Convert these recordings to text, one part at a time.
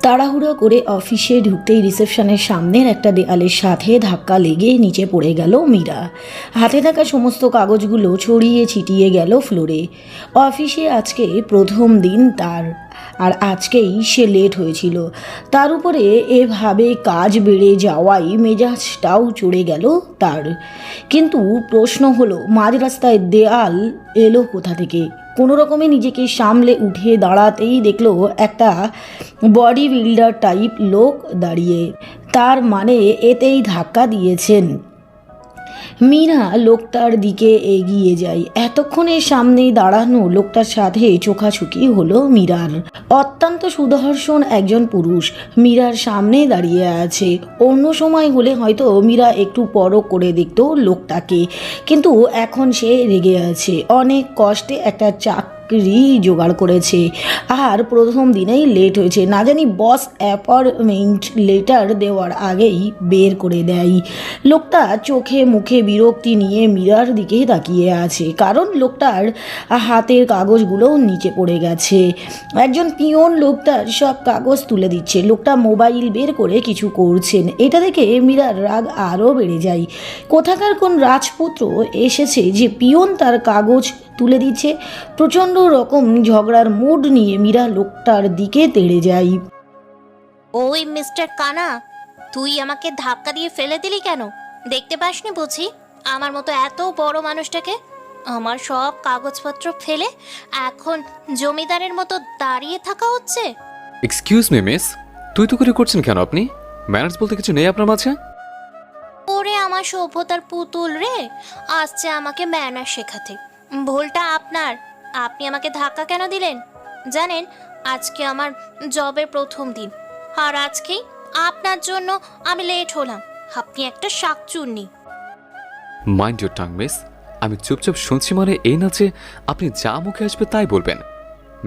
তাড়াহুড়ো করে অফিসে ঢুকতেই রিসেপশনের সামনের একটা দেয়ালের সাথে ধাক্কা লেগে নিচে পড়ে গেল মীরা। হাতে থাকা সমস্ত কাগজগুলো ছড়িয়ে ছিটিয়ে গেল ফ্লোরে। অফিসে আজকে প্রথম দিন তার, আর আজকেই সে লেট হয়েছিল। তার উপরে এভাবে কাজ বেড়ে যাওয়ায় মেজাজটাও চড়ে গেল তার। কিন্তু প্রশ্ন হলো, মাঝ রাস্তায় দেয়াল এলো কোথা থেকে? কোনো রকমে নিজেকে সামলে উঠে দাঁড়াতেই দেখলো একটা বডি বিল্ডার টাইপ লোক দাঁড়িয়ে। তার মানে এতেই ধাক্কা দিয়েছেন। মীরা লোকটার দিকে এগিয়ে যায়। এতক্ষণে সামনেই দাঁড়ানো লোকটার সাথে চোখাচোখি হলো মীরার। অত্যন্ত সুদর্শন একজন পুরুষ মীরার সামনে দাঁড়িয়ে আছে। অন্য সময় হলে হয়তো মীরা একটু পরখ করে দেখতো লোকটাকে, কিন্তু এখন সে রেগে আছে। অনেক কষ্টে একটা চাকরি জোগাড় করেছে, আর প্রথম দিনেই লেট হয়েছে। না জানি বস অ্যাপয়েন্টমেন্ট লেটার দেওয়ার আগেই বের করে দেয়। লোকটা চোখে মুখে বিরক্তি নিয়ে মীরার দিকে তাকিয়ে আছে, কারণ লোকটার হাতের কাগজগুলো নিচে পড়ে গেছে। একজন পিয়ন লোকটার সব কাগজ তুলে দিচ্ছে। লোকটা মোবাইল বের করে কিছু করছেন। এটা দেখে মীরার রাগ আরও বেড়ে যায়। কোথাকার কোন রাজপুত্র এসেছে যে পিয়ন তার কাগজ তুলে দিচ্ছে? প্রচণ্ড রকম ঝগড়ার মুড নিয়ে মীরা লোকটার দিকে তেড়ে যায়। ওই মিস্টার কানা, তুই আমাকে ধাক্কা দিয়ে ফেলে দিলি কেন? দেখতে পাসনি বুঝি আমার মতো এত বড় মানুষটাকে? আমার সব কাগজপত্র ফেলে এখন জমিদারের মতো দাঁড়িয়ে থাকা হচ্ছে। এক্সকিউজ মি মিস, তুই তো করে করছেন কেন আপনি? ম্যানার্স বলতে কিছু নেই আপনার মাঝে? ওরে আমার সভ্যতার পুতুল রে, আসছে আমাকে ম্যানার শেখাতে। ভুলটা আপনার। আপনি আমাকে ধাক্কা কেন দিলেন? জানেন, আজকে আমার জবের প্রথম দিন, আর আজকেই আপনার জন্য আমি লেট হলাম। আপনি একটা শাকচুন্নি। Mind your tongue miss. আমি চুপচাপ শুনছি মানে এই না যে আপনি যা মুখে আসবে তাই বলবেন।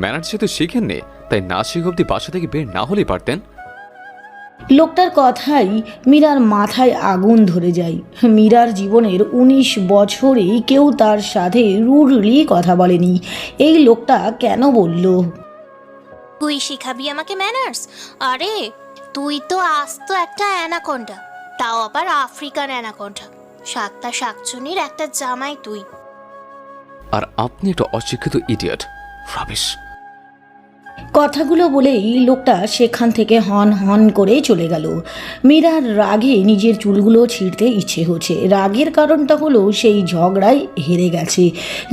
ম্যানার্স যেহেতু শিখেননি, তাই না শিখে অব্দি বাসা থেকে বের না হলেই পারতেন। লোকটার কথাই মীরার মাথায় আগুন ধরে যায়। মীরার জীবনের 19 বছরেই কেউ তার সাথে রুডলি কথা বলেনি। এই লোকটা কেন বলল? তুই শিখাবি আমাকে ম্যানার্স? আরে তুই তো আস্ত একটা অ্যানাকোন্ডা, তাও আবার আফ্রিকান অ্যানাকোন্ডা। সাতটা শাকচুনির একটা জামাই তুই। আর আপনি একটা অশিক্ষিত ইডিয়ট। রাবিশ। কথাগুলো বলেই লোকটা সেখান থেকে হন হন করে চলে গেল। মীরার রাগে নিজের চুলগুলো ছিঁড়তে ইচ্ছে হচ্ছে। রাগের কারণটা হলো সেই ঝগড়ায় হেরে গেছে।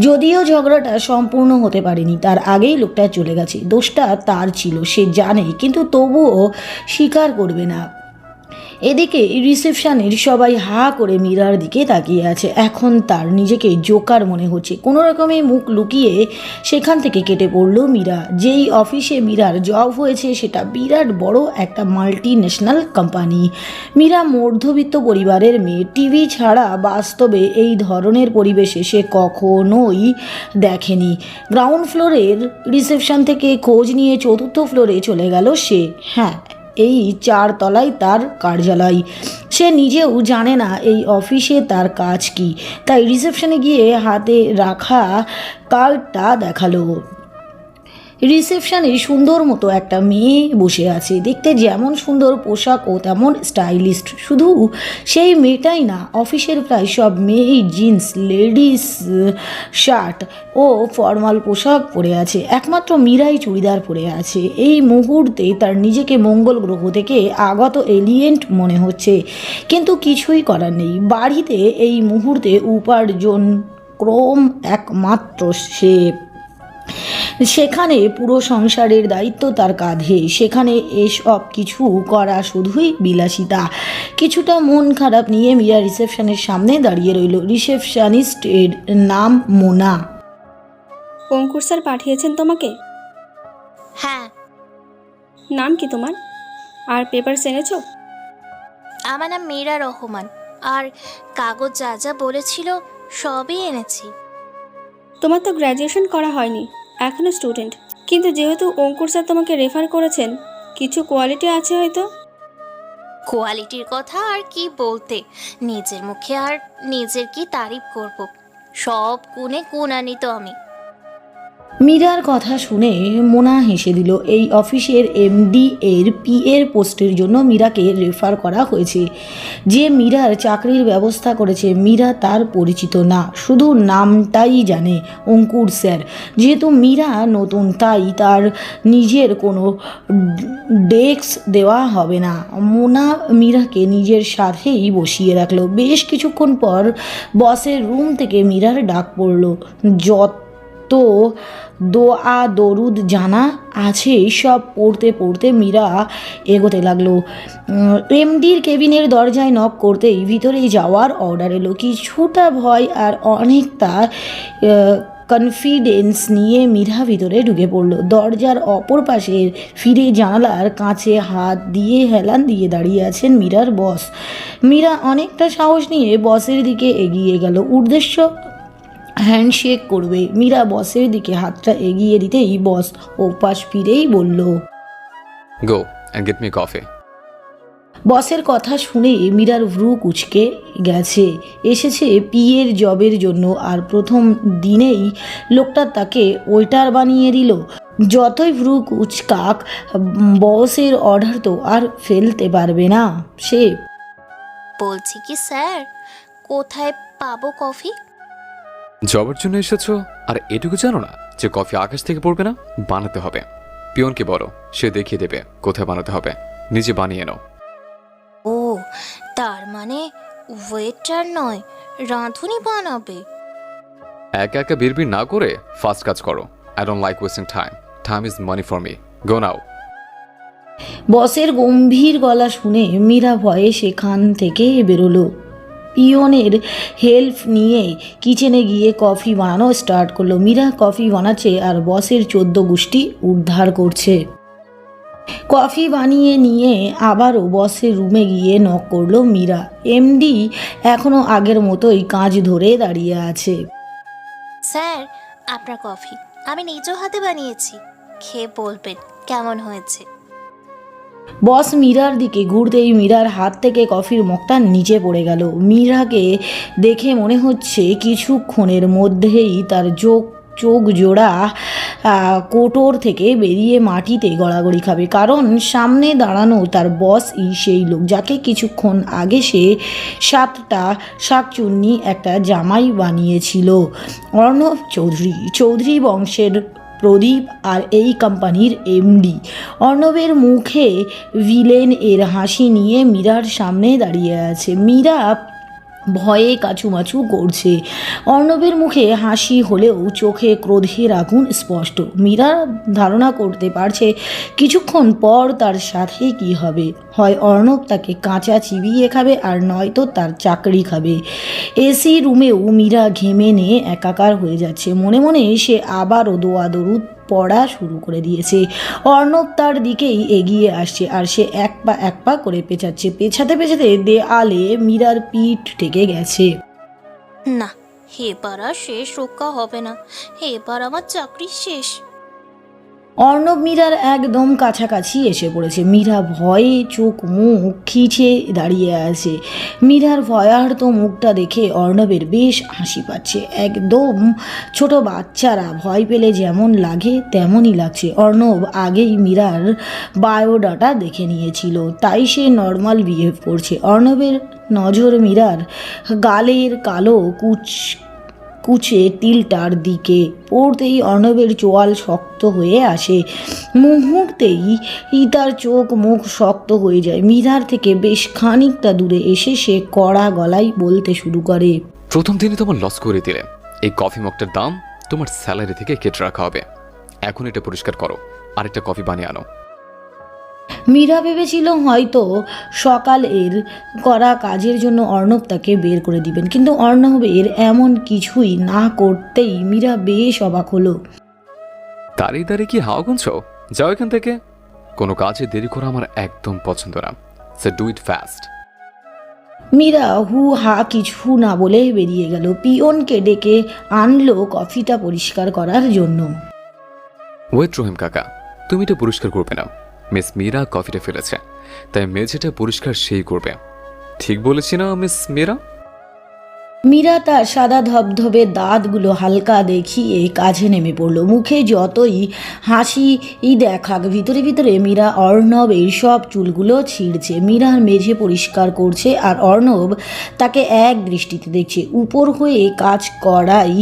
যদিও ঝগড়াটা সম্পূর্ণ হতে পারেনি, তার আগেই লোকটা চলে গেছে। দোষটা তার ছিল, সে জানে, কিন্তু তবুও স্বীকার করবে না। এদিকে রিসেপশনের সবাই হা করে মীরার দিকে তাকিয়ে আছে। এখন তার নিজেকে জোকার মনে হচ্ছে। কোনো রকমে মুখ লুকিয়ে সেখান থেকে কেটে পড়ল মীরা। যেই অফিসে মীরার জব হয়েছে সেটা বিরাট বড় একটা মাল্টি ন্যাশনাল কোম্পানি। মীরা মধ্যবিত্ত পরিবারের মেয়ে। টিভি ছাড়া বাস্তবে এই ধরনের পরিবেশে সে কখনোই দেখেনি। গ্রাউন্ড ফ্লোরের রিসেপশন থেকে খোঁজ নিয়ে 4র্থ ফ্লোরে চলে গেল সে। হ্যাঁ, এই 4 তলায় তার কার্যালয়। সে নিজেও জানে না এই অফিসে তার কাজ কি, তাই রিসেপশনে গিয়ে হাতে রাখা কার্ডটা দেখালো। রিসেপশনে সুন্দর মতো একটা মেয়ে বসে আছে। দেখতে যেমন সুন্দর, পোশাক ও তেমন স্টাইলিস্ট। শুধু সেই মেয়েটাই না, অফিসের প্রায় সব মেয়েই জিন্স, লেডিস শার্ট ও ফর্মাল পোশাক পরে আছে। একমাত্র মীরাই চুড়িদার পরে আছে। এই মুহূর্তে তার নিজেকে মঙ্গল গ্রহ থেকে আগত এলিয়েন্ট মনে হচ্ছে, কিন্তু কিছুই করার নেই। বাড়িতে এই মুহূর্তে উপার্জন ক্রম একমাত্র সে। সেখানে পুরো সংসারের দায়িত্ব তার কাঁধে। সেখানে এসব কিছু করা শুধুই বিলাসিতা। কিছুটা মন খারাপ নিয়ে মীরা রিসেপশনের সামনে দাঁড়িয়ে রইল। রিসেপশনিস্টের নাম মোনা। অঙ্কুর স্যার পাঠিয়েছেন তোমাকে? হ্যাঁ। নাম কি তোমার? আর পেপার এনেছো? আমার নাম মীরা রহমান, আর কাগজ যা যা বলেছিল সবই এনেছি। তোমার তো গ্র্যাজুয়েশন করা হয়নি, এখনও স্টুডেন্ট। কিন্তু যেহেতু অঙ্কুর স্যার তোমাকে রেফার করেছেন, কিছু কোয়ালিটি আছে হয়তো। কোয়ালিটির কথা আর কি বলতে, নিজের মুখে আর নিজের কি তারিফ করব। সব গুণে গুণান্বিত আমি। মীরার কথা শুনে মোনা হেসে দিল। এই অফিসের এমডি এর পিএর পোস্টের জন্য মীরাকে রেফার করা হয়েছে। যে মীরার চাকরির ব্যবস্থা করেছে মীরা তার পরিচিত না, শুধু নামটাই জানে অঙ্কুর স্যার। যেহেতু মীরা নতুন তাই তার নিজের কোনো ডেস্ক দেওয়া হবে না। মোনা মীরাকে নিজের সাথেই বসিয়ে রাখলো। বেশ কিছুক্ষণ পর বসের রুম থেকে মীরার ডাক পড়ল। তো দোয়া দরুদ জানা আছে সব পড়তে পড়তে মীরা এগোতে লাগলো। এমডির কেবিনের দরজায় নক করতেই ভিতরে যাওয়ার অর্ডার এলো। কিছুটা ভয় আর অনেকটা কনফিডেন্স নিয়ে মীরা ভিতরে ঢুকে পড়লো। দরজার অপর পাশে ফিরে জানালার কাছে হাত দিয়ে হেলান দিয়ে দাঁড়িয়ে আছেন মীরার বস। মীরা অনেকটা সাহস নিয়ে বসের দিকে এগিয়ে গেল। উদ্দেশ্য হ্যান্ডশেক করবে। মীরা বসের দিকে হাতটা এগিয়ে দিতেই বস ওপাশ ফিরেই বলল, go and get me coffee. বসের কথা শুনে মীরার ভ্রু কুঁচকে গেছে। এসেছে পিএর জবের জন্য আর প্রথম দিনেই লোকটা তাকে ওয়েটার বানিয়ে দিল। যতই ভ্রু কুচকাক বসের অর্ডার তো আর ফেলতে পারবে না সে। বলছি কি স্যার, কোথায় পাবো কফি? জবের জন্য এসেছো আর এটুকু জানো না যে কফি আকাশ থেকে পড়বে না, বানাতে হবে। পিয়নকে বলো, সে দেখিয়ে দেবে কোথায় বানাতে হবে, নিজে বানিয়ে নাও। ও, তার মানে ওয়েটার নয়, রাঁধুনি বানাবে। একা একা বিড়বিড় না করে ফাস্ট কাজ করো। I don't like wasting time. Time is money for me. Go now. বসের গম্ভীর গলা শুনে মীরা ভয়ে সেখান থেকে বেরোলো। পিয়নের হেল্প নিয়ে কিচেনে গিয়ে কফি বানানো স্টার্ট করলো। মীরা কফি বানাচ্ছে আর বসের 14 গুষ্টি উদ্ধার করছে। কফি বানিয়ে নিয়ে আবারও বসের রুমে গিয়ে নক করলো মীরা। এমডি এখনও আগের মতোই কাঁচ ধরে দাঁড়িয়ে আছে। স্যার, আপনার কফি আমি নিজ হাতে বানিয়েছি, খেয়ে বলবেন কেমন হয়েছে। বস মীরার দিকে ঘুরতেই মীরার হাত থেকে কফির মগটা নিচে পড়ে গেল। মীরাকে দেখে মনে হচ্ছে কিছুক্ষণের মধ্যেই তার চোখ জোড়া কোটর থেকে বেরিয়ে মাটিতে গড়াগড়ি খাবে। কারণ সামনে দাঁড়ানো তার বসই সেই লোক যাকে কিছুক্ষণ আগে সে 7টা শাকচুন্নি একটা জামাই বানিয়েছিল। অর্ণব চৌধুরী বংশের প্রদীপ আর এই কোম্পানির এমডি। অর্ণবের মুখে ভিলেন এর হাসি নিয়ে মীরার সামনে দাঁড়িয়ে আছে। মীরা ভয়ে কাচুমাচু করছে। অর্ণবের মুখে হাসি হলেও চোখে ক্রোধের আগুন স্পষ্ট। মীরা ধারণা করতে পারছে কিছুক্ষণ পর তার সাথে কি হবে। হয় অর্ণব তাকে কাঁচা চিবিয়ে খাবে আর নয়তো তার চাকরি খাবে। এসি রুমেও মীরা ঘেমে নিয়ে একাকার হয়ে যাচ্ছে। মনে মনে সে আবারও দোয়া দরুদ পড়া শুরু করে দিয়েছে। অর্ণব তার দিকেই এগিয়ে আসছে আর সে এক পা করে পেঁচাচ্ছে। পেছাতে দেয়ালে মীরার পিঠ ঠেকে গেছে। না, এবার আর শেষ রক্ষা হবে না, এবার আমার চাকরি শেষ। অর্ণব মীরার একদম কাছাকাছি এসে পড়েছে। মীরা ভয়ে চোখ মুখ খিচে দাঁড়িয়ে আছে। মীরার ভয়ার্ত মুখটা দেখে অর্ণবের বেশ হাসি পাচ্ছে। একদম ছোট বাচ্চারা ভয় পেলে যেমন লাগে তেমনই লাগছে। অর্ণব আগেই মীরার বায়োডাটা দেখে নিয়েছিল, তাই সে নর্মাল বিহেভ করছে। অর্ণবের নজর মীরার গালের কালো কুচে তিলটার দিকে পড়তেই অর্ণবের চোয়াল শক্ত হয়ে আসে। মুহূর্তেই তার চোখ মুখ শক্ত হয়ে যায়। মীরার থেকে বেশ খানিকটা দূরে এসে সে কড়া গলায় বলতে শুরু করে, প্রথম দিনে তোমার লস করে দিলে। এই কফি মগটার দাম তোমার স্যালারি থেকে কেটে রাখা হবে। এখন এটা পরিষ্কার করো আর একটা কফি বানিয়ে আনো। মীরা ভেবেছিল হয়তো সকালের করা কাজের জন্য অর্ণব তাকে বের করে দিবেন, কিন্তু অর্ণবের এমন কিছুই না করতেই মীরা বেশ অবাক হলো। দাঁড়িয়ে দাঁড়িয়ে কি হাওয়া গুনছো? যাও এখান থেকে। কোনো কাজে দেরি করা আমার একদম পছন্দ না। So do it fast. Meera হু হা কিছু না বলে বেরিয়ে গেল। পিয়নকে ডেকে আনলো কফিটা পরিষ্কার করার জন্য। ওয়েট রহিম কাকা, তুমি এটা পরিষ্কার করবে না। মিস মীরা কফিটা ফেলেছে, তাই মেঝেটা পরিষ্কার সেই করবে। ঠিক বলেছি না মিস মীরা? মীরা তার সাদা ধবধবে দাঁতগুলো হালকা দেখিয়ে কাজে নেমে পড়ল। মুখে যতই হাসি দেখাক, ভিতরে ভিতরে মীরা অর্ণবের সব চুলগুলো ছিঁড়ছে, মীরার মেঝে পরিষ্কার করছে, আর অর্ণব তাকে এক দৃষ্টিতে দেখছে। উপর হয়ে কাজ করাই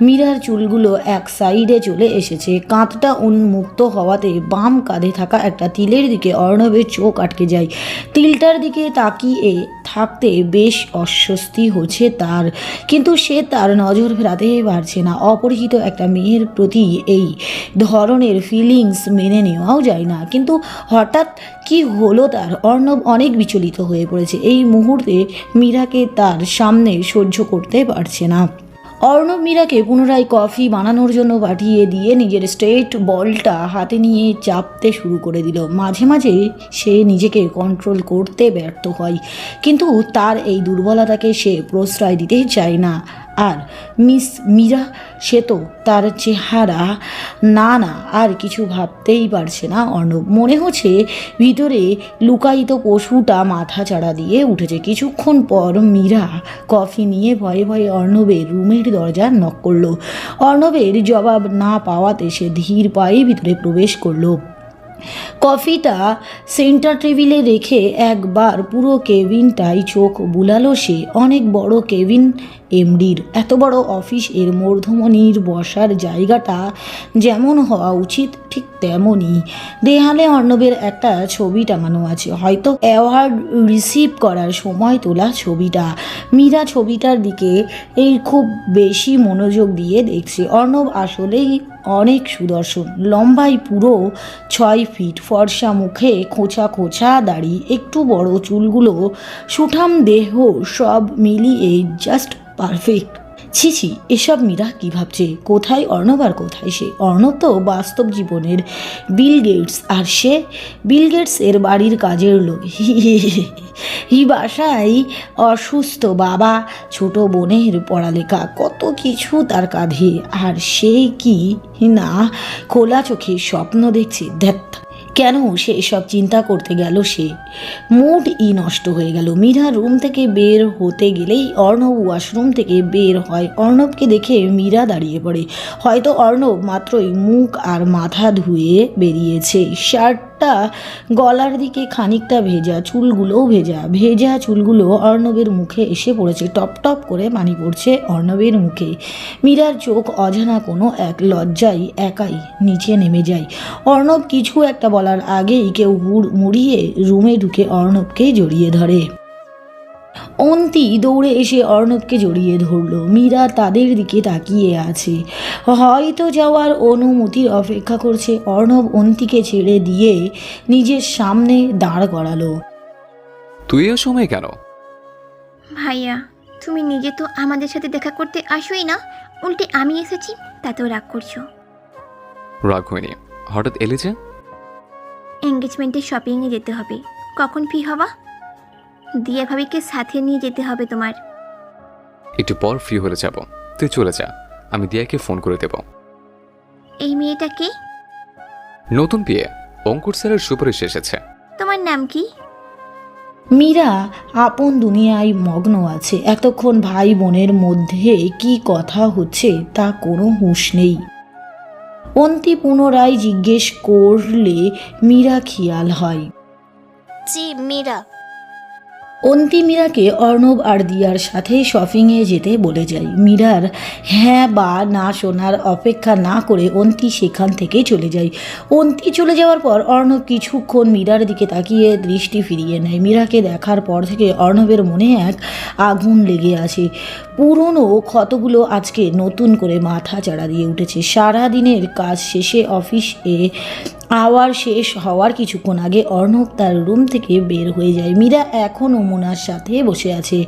মীরার চুলগুলো এক সাইডে চলে এসেছে। কাঁধটা উন্মুক্ত হওয়াতে বাম কাঁধে থাকা একটা তিলের দিকে অর্ণবের চোখ আটকে যায়। তিলটার দিকে তাকিয়ে থাকতে বেশ অস্বস্তি হচ্ছে তার, কিন্তু সে তার নজর ফেরাতে পারছে না। অপরিচিত একটা মেয়ের প্রতি এই ধরনের ফিলিংস মেনে নেওয়াও যায় না। কিন্তু হঠাৎ কি হলো তার? অর্ণব অনেক বিচলিত হয়ে পড়েছে। এই মুহূর্তে মীরাকে তার সামনে সহ্য করতে পারছে না। অর্ণব মীরাকে পুনরায় কফি বানানোর জন্য পাঠিয়ে দিয়ে নিজের স্ট্রেট বলটা হাতে নিয়ে চাপতে শুরু করে দিল। মাঝে মাঝে সে নিজেকে কন্ট্রোল করতে ব্যর্থ হয়, কিন্তু তার এই দুর্বলতাকে সে প্রশ্রয় দিতে চায় না। আর মিস মীরা, সে তো তার চেহারা না আর কিছু ভাবতেই পারছে না অর্ণব। মনে হচ্ছে ভিতরে লুকায়িত পশুটা মাথা চাড়া দিয়ে উঠেছে। কিছুক্ষণ পর মীরা কফি নিয়ে ভয়ে ভয়ে অর্ণবের রুমের দরজা নক করলো। অর্ণবের জবাব না পাওয়াতে সে ধীর পায়ে ভিতরে প্রবেশ করলো। কফিটা সেন্টার টেবিলে রেখে একবার পুরো কেবিনটাই চোখ বুলালো সে। অনেক বড় কেবিন, এমডির এত বড় অফিস, এর মূর্ধমণির বসার জায়গাটা যেমন হওয়া উচিত ঠিক তেমনই। দেয়ালে অর্ণবের একটা ছবি টাঙানো আছে, হয়তো অ্যাওয়ার্ড রিসিভ করার সময় তোলা ছবিটা। মীরা ছবিটার দিকে এই খুব বেশি মনোযোগ দিয়ে দেখছে। অর্ণব আসলেই অনেক সুদর্শন, লম্বাই পুরো 6 ফিট, ফর্সা মুখে খোঁচা খোঁচা দাড়ি, একটু বড় চুলগুলো, সুঠাম দেহ, সব মিলিয়ে জাস্ট পারফেক্ট। ছি, এসব মীরা কী ভাবছে? কোথায় অর্ণব আর কোথায় সে? অর্ণব তো বাস্তব জীবনের বিল গেটস, আর সে বিল গেটসের বাড়ির কাজের লোক। এই বাসায় অসুস্থ বাবা, ছোট বোনের পড়ালেখা, কত কিছু তার কাঁধে, আর সে কি না খোলা চোখে স্বপ্ন দেখছে। ধ্যাত, কেন সে এসব চিন্তা করতে গেল? সে মুডই নষ্ট হয়ে গেল। মীরা রুম থেকে বের হতে গেলেই অর্ণব ওয়াশরুম থেকে বের হয়। অর্ণবকে দেখে মীরা দাঁড়িয়ে পড়ে। হয়তো অর্ণব মাত্রই মুখ আর মাথা ধুয়ে বেরিয়েছে। শার্টটা গলার দিকে খানিকটা ভেজা, চুলগুলোও ভেজা চুলগুলো অর্ণবের মুখে এসে পড়েছে। টপ টপ করে পানি পড়ছে অর্ণবের মুখে। মীরার চোখ অজানা কোনো এক লজ্জায় একাই নিচে নেমে যায়। অর্ণব কিছু একটা বলার আগেই কেউ মুড়িয়ে রুমে ঢুকে অর্ণবকে জড়িয়ে ধরে। অন্তি দৌড়ে এসে অর্ণবকে জড়িয়ে ধরল। মীরা তাদের দিকে তাকিয়ে আছে, হয়তো যাওয়ার অনুমতির অপেক্ষা করছে। অর্ণব অন্তিকে ছেড়ে দিয়ে নিজের সামনে দাঁড় করালো। তুই এ সময় কেন? ভাইয়া, তুমি নিজে তো আমাদের সাথে দেখা করতে আসোই না, উল্টে আমি এসেছি তাতেও রাগ করছো। রাগ হয়নি, হঠাৎ এলে যে? এঙ্গেজমেন্টে শপিংয়ে যেতে হবে। কখন ফ্রি হবা? দিয়া ভাবিকে সাথে নিয়ে যেতে হবে তোমার। একটু পর ফ্রি হলে যাব, তুই চলে যা, আমি দিয়াকে ফোন করে দেব। এই মেয়েটা কে? নতুন বিয়ে, অঙ্কুর স্যারের সুপারিশ এসেছে। তোমার নাম কি? মীরা আপন দুনিয়ায় মগ্ন আছে। এতক্ষণ ভাই বোনের মধ্যে কি কথা হচ্ছে তা কোনো হুঁশ নেই। অন্তি পুনরায় জিজ্ঞেস করলে মীরা খেয়াল হয়। জি মীরা। অন্তি মীরাকে অর্ণব আর দিয়ার সাথে শপিংয়ে যেতে বলে যায়। মীরার হ্যাঁ বা না শোনার অপেক্ষা না করে অন্তি সেখান থেকে চলে যায়। অন্তি চলে যাওয়ার পর অর্ণব কিছুক্ষণ মীরার দিকে তাকিয়ে দৃষ্টি ফিরিয়ে নেয়। মীরাকে দেখার পর থেকে অর্ণবের মনে এক আগুন লেগে আছে। পুরনো ক্ষতগুলো আজকে নতুন করে মাথা চাড়া দিয়ে উঠেছে। সারাদিনের কাজ শেষে অফিসে আওয়ার শেষ হওয়ার কিছুক্ষণ আগে অর্ণব তার রুম থেকে বের হয়ে যায়। মীরা এখনও মোনার সাথে বসে আছে।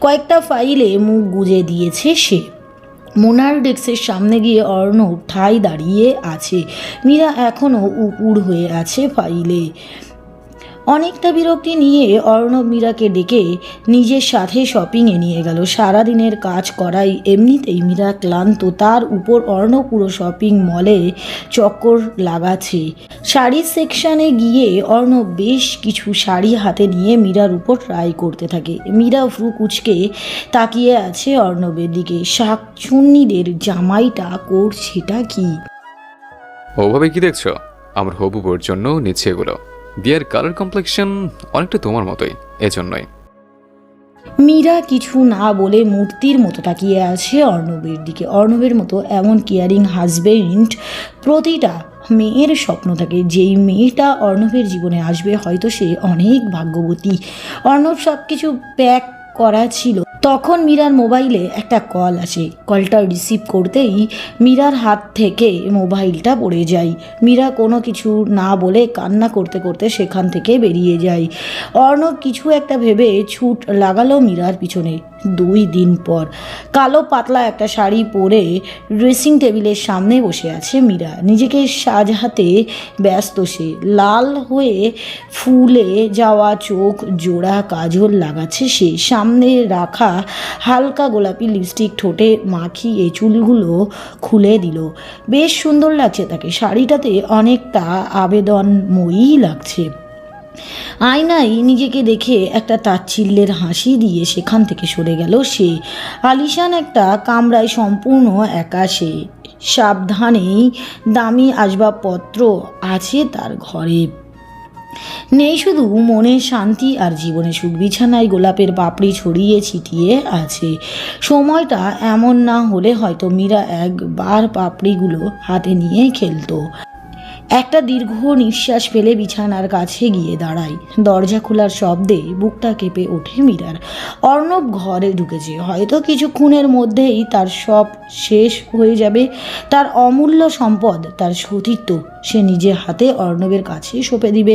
কয়েকটা ফাইলে মুখ গুজে দিয়েছে সে। মোনার ডেস্কের সামনে গিয়ে অর্ণব ঠাই দাঁড়িয়ে আছে। মীরা এখনও উপুড় হয়ে আছে ফাইলে। অনেকটা বিরক্তি নিয়ে অর্ণব মীরাকে ডেকে নিজের সাথে শপিংয়ে নিয়ে গেল। সারাদিনের কাজ করাই এমনিতেই মীরা ক্লান্ত, তার উপর অর্ণব পুরো শপিং মলে চক্কর লাগাচ্ছে। শাড়ির সেকশানে গিয়ে অর্ণব বেশ কিছু শাড়ি হাতে নিয়ে মীরার উপর ট্রাই করতে থাকে। মীরা ভ্রু কুচকে তাকিয়ে আছে অর্ণবের দিকে। শাকচুন্নিদের জামাইটা করছেটা কি? ওভাবে কি দেখছো? আমার হবু বউর জন্য নিচ্ছে এগুলো। বিয়ের কালার কমপ্লেকশন অনেকটা তোমার মতোই, এজন্যই। মীরা কিছু না বলে মূর্তির মতো তাকিয়ে আছে অর্ণবের দিকে। অর্ণবের মতো এমন কেয়ারিং হাজবেন্ড প্রতিটা মেয়ের স্বপ্ন থাকে। যেই মেয়েটা অর্ণবের জীবনে আসবে হয়তো সে অনেক ভাগ্যবতী। অর্ণব সব কিছু প্যাক করা ছিল, তখন মীরার মোবাইলে একটা কল আসে। কলটা রিসিভ করতেই মীরার হাত থেকে মোবাইলটা পড়ে যায়। মীরা কোনো কিছু না বলে কান্না করতে করতে সেখান থেকে বেরিয়ে যায়। অর্ণব কিছু একটা ভেবে ছুট লাগালো মীরার পিছনে। 2 দিন পর কালো পাতলা একটা শাড়ি পরে ড্রেসিং টেবিলের সামনে বসে আছে মীরা। নিজেকে সাজাতে ব্যস্ত সে। লাল হয়ে ফুলে যাওয়া চোখ জোড়া কাজল লাগাচ্ছে সে। সামনে রাখা হালকা গোলাপি লিপস্টিক ঠোঁটে মাখিয়ে চুলগুলো খুলে দিল। বেশ সুন্দর লাগছে তাকে। শাড়িটাতে অনেকটা আবেদনময়ী লাগছে। আয়নায় নিজেকে দেখে একটা তাচ্ছিল্যের হাসি দিয়ে সেখান থেকে সরে গেল সে। আলিশান একটা কামরায় সম্পূর্ণ একা সে। সাবধানেই দামি আসবাবপত্র আছে তার ঘরে। নেই শুধু মনের শান্তি আর জীবনে সুখ। বিছানায় গোলাপের পাপড়ি ছড়িয়ে ছিটিয়ে আছে। সময়টা এমন না হলে হয়তো মীরা একবার পাপড়িগুলো হাতে নিয়ে খেলতো। একটা দীর্ঘ নিঃশ্বাস ফেলে বিছানার কাছে গিয়ে দাঁড়ায়। দরজা খোলার শব্দে বুকটা কেঁপে ওঠে মীরার। অর্ণব ঘরে ঢুকেছে। হয়তো কিছুক্ষণের মধ্যেই তার সব শেষ হয়ে যাবে। তার অমূল্য সম্পদ, তার সতীত্ব সে নিজে হাতে অর্ণবের কাছে সঁপে দিবে।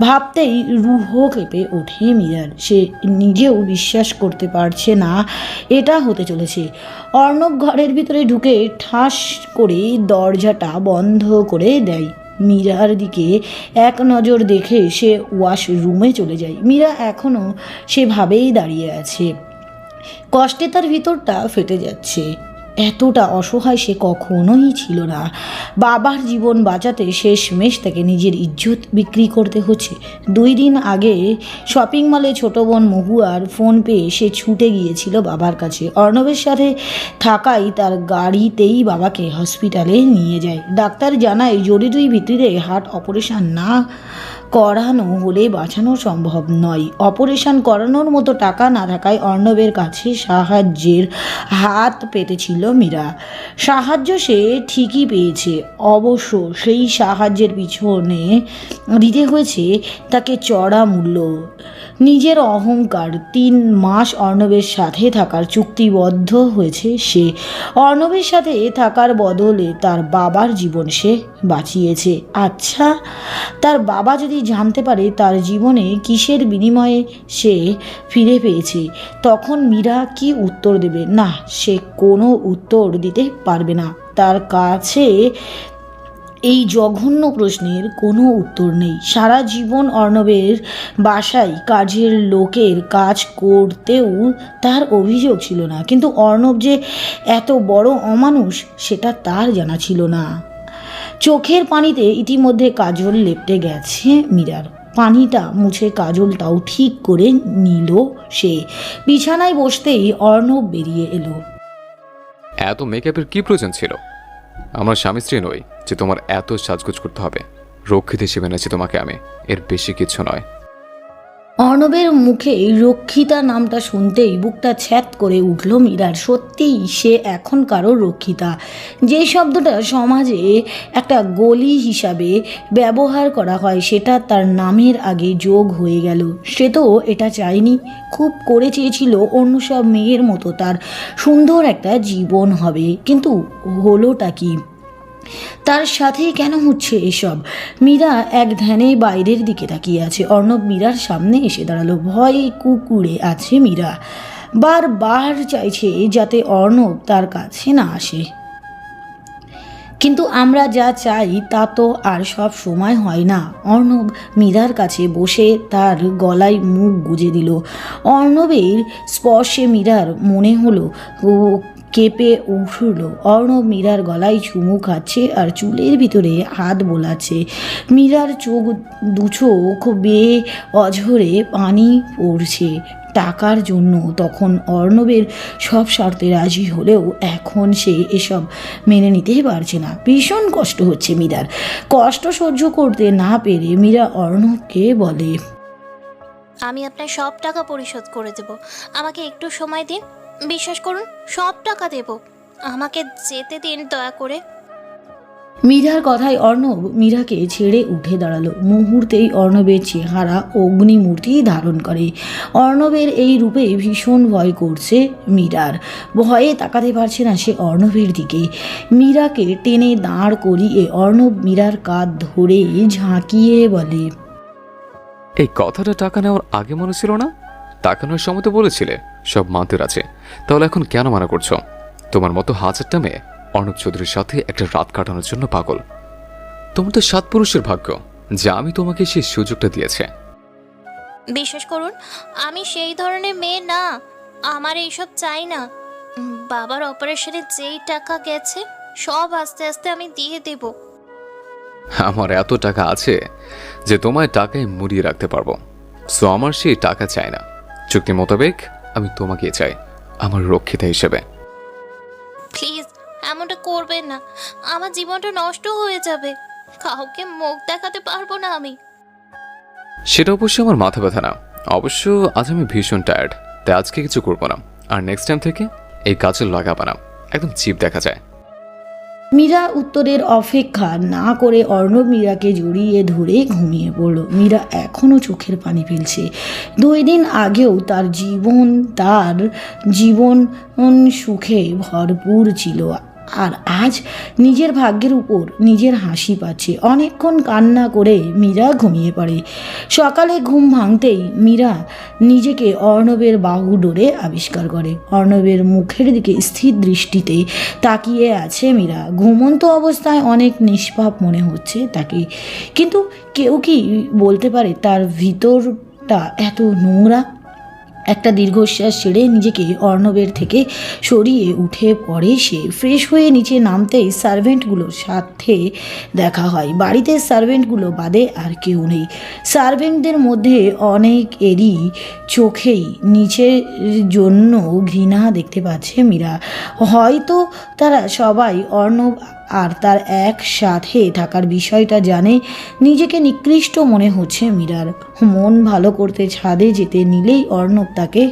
ভাবতেই রুহ কেঁপে ওঠে মীরার। সে নিজেও বিশ্বাস করতে পারছে না এটা হতে চলেছে। অর্ণব ঘরের ভিতরে ঢুকে ঠাস করে দরজাটা বন্ধ করে দেয়। মীরার দিকে এক নজর দেখে সে ওয়াশরুমে চলে যায়। মীরা এখনও সেভাবেই দাঁড়িয়ে আছে। কষ্টে তার ভিতরটা ফেটে যাচ্ছে। এতটা অসহায় সে কখনোই ছিল না। বাবার জীবন বাঁচাতে শেষমেশ তাকে নিজের ইজ্জত বিক্রি করতে হচ্ছে। 2 দিন আগে শপিং মলে ছোট বোন মহুয়ার ফোন পেয়ে সে ছুটে গিয়েছিল বাবার কাছে। অর্ণবের সাথে থাকাই তার গাড়িতেই বাবাকে হসপিটালে নিয়ে যায়। ডাক্তার জানায় জরুরি ভিত্তিতে হার্ট অপারেশন না করানো হলে বাঁচানো সম্ভব নয়। অপারেশন করানোর মতো টাকা না থাকায় অর্ণবের কাছে সাহায্যের হাত পেতেছিল মীরা। সাহায্য সে ঠিকই পেয়েছে। অবশ্য সেই সাহায্যের পিছনে দিতে হয়েছে তাকে চড়া মূল্য। নিজের অহংকার। 3 মাস অর্ণবের সাথে থাকার চুক্তিবদ্ধ হয়েছে সে। অর্ণবের সাথে থাকার বদলে তার বাবার জীবন সে বাঁচিয়েছে। আচ্ছা, তার বাবা যদি জানতে পারে তার জীবনে কিসের বিনিময়ে সে ফিরে পেয়েছে, তখন মীরা কি উত্তর দেবে? না, সে কোনো উত্তর দিতে পারবে না। তার কাছে এই জঘন্য প্রশ্নের কোনো উত্তর নেই। সারা জীবন অর্ণবের বাসায় কাজের লোকের কাজ করতেও তার অভিযোগ ছিল না, কিন্তু অর্ণব যে এত বড় অমানুষ সেটা তার জানা ছিল না। চোখের পানিতে ইতিমধ্যে কাজল লেপটে গেছে মীরার। পানিটা মুছে কাজলটাও ঠিক করে নিল সে। বিছানায় বসতেই অর্ণব বেরিয়ে এলো। এত মেকআপের কি প্রয়োজন ছিল? আমার স্বামী স্ত্রী নই যে তোমার এত সাজগোজ করতে হবে। রক্ষিত হিসেবে এনেছি তোমাকে আমি, এর বেশি কিছু নয়। অর্ণবের মুখে রক্ষিতা নামটা শুনতেই বুকটা ছ্যাত করে উঠল মীরার। সত্যিই সে এখন কারো রক্ষিতা। যে শব্দটা সমাজে একটা গলি হিসাবে ব্যবহার করা হয় সেটা তার নামের আগে যোগ হয়ে গেল। সে তো এটা চায়নি। খুব করে চেয়েছিল অন্য সব মেয়ের মতো তার সুন্দর একটা জীবন হবে, কিন্তু হলোটা কি? তার সাথে কেন হচ্ছে এসব? মীরা এক ধ্যানে বাইরের দিকে তাকিয়ে আছে। অর্ণব মীরার সামনে এসে দাঁড়ালো। ভয়ে কুকুরে আছে মীরা। বারবার চাইছে যাতে অর্ণব তার কাছে না আসে। কিন্তু আমরা যা চাই তা তো আর সব সময় হয় না। অর্ণব মীরার কাছে বসে তার গলায় মুখ গুজে দিল। অর্ণবের স্পর্শে মীরার মনে হলো ও কেঁপে উঠল। অর্ণব মীরার গলায় চুমু খাচ্ছে আর চুলের ভিতরে হাত বোলাচ্ছে। মীরার চোখ দুচোখ বেয়ে অঝরে পানি পড়ছে টাকার জন্য। তখন অর্ণবের সব শর্তে রাজি হলেও এখন সে এসব মেনে নিতেই পারছে না। ভীষণ কষ্ট হচ্ছে মীরার। কষ্ট সহ্য করতে না পেরে মীরা অর্ণবকে বলে, আমি আপনার সব টাকা পরিশোধ করে দেব, আমাকে একটু সময় দিন। বিশ্বাস করুন, সব টাকা দেব, আমাকে যেতে দিন দয়া করে। মীরার কথায় অর্ণব মীরাকে ছেড়ে উঠে দাঁড়ালো। মুহূর্তেই অর্ণবের চেহারা অগ্নিমূর্তি ধারণ করে। অর্ণবের এই রূপে ভীষণ ভয় করছে মীরার। ভয়ে তাকাতে পারছে না সে অর্ণবের দিকে। মীরাকে টেনে দাঁড় করিয়ে অর্ণব মীরার কাঁধ ধরে ঝাঁকিয়ে বলে, এই কথাটা টাকা নেওয়ার আগে মনে ছিল না? টাকা নেওয়ার সময় তো বলেছিলে সব মানতে আছে, তাহলে এখন কেন মানা করছো? তোমার মতো হাজারটা মেয়ে অর্ণব চৌধুরীর সাথে একটা রাত কাটানোর জন্য পাগল। তোমার তো 7 পুরুষের ভাগ্য যে আমি তোমাকে সেই সুযোগটা দিয়েছে। বিশ্বাস করুন, আমি সেই ধরনের মেয়ে না, আমার এইসব চাই না। বাবার অপারেশনে যেই টাকা গেছে সব আস্তে আস্তে আমি দিয়ে দেব। আমার এত টাকা আছে যে তোমায় টাকায় মুড়িয়ে রাখতে পারবো। সো আমার সেই টাকা চাই না। চুক্তি মোতাবেক আমি তোমাকে চাই আমার রক্ষিতা হিসেবে। প্লিজ এমনটা করবেন না, আমার জীবনটা নষ্ট হয়ে যাবে, কাউকে মুখ দেখাতে পারবো না আমি। সেটা অবশ্যই আমার মাথা ব্যথা না। অবশ্য আজ আমি ভীষণ টায়ার্ড, তাই আজকে কিছু করবো না। আর নেক্সট টাইম থেকে এই কাজে লাগাবো না, একদম চিপ দেখা যায়। মীরা উত্তরের অপেক্ষা না করে অর্ণব মীরাকে জড়িয়ে ধরে ঘুমিয়ে পড়ল। মীরা এখনও চোখের পানি ফেলছে। 2 দিন আগেও তার জীবন সুখে ভরপুর ছিল, আর আজ নিজের ভাগ্যের উপর নিজের হাসি পাচ্ছে। অনেকক্ষণ কান্না করে মীরা ঘুমিয়ে পড়ে। সকালে ঘুম ভাঙতেই মীরা নিজেকে অর্ণবের বাহু ডোরে আবিষ্কার করে। অর্ণবের মুখের দিকে স্থির দৃষ্টিতে তাকিয়ে আছে মীরা। ঘুমন্ত অবস্থায় অনেক নিষ্পাপ মনে হচ্ছে তাকে, কিন্তু কেউ কি বলতে পারে তার ভিতরটা এত নোংরা? একটা দীর্ঘশ্বাস ছেড়ে নিজেকে অর্ণবের থেকে সরিয়ে উঠে পড়ে সে। ফ্রেশ হয়ে নিচে নামতেই সার্ভেন্টগুলোর সাথে দেখা হয়। বাড়িতে সার্ভেন্টগুলো বাদে আর কেউ নেই। সার্ভেন্টদের মধ্যে অনেকেরই চোখেই নিচের জন্য ঘৃণা দেখতে পাচ্ছে মীরা। হয়তো তারা সবাই অর্ণব আর তার একসাথে থাকার বিষয়টা জানে। নিজেকে নিকৃষ্ট মনে হচ্ছে মীরার। মন ভালো করতে ছাদে যেতে নিলেই অর্ণব তাকে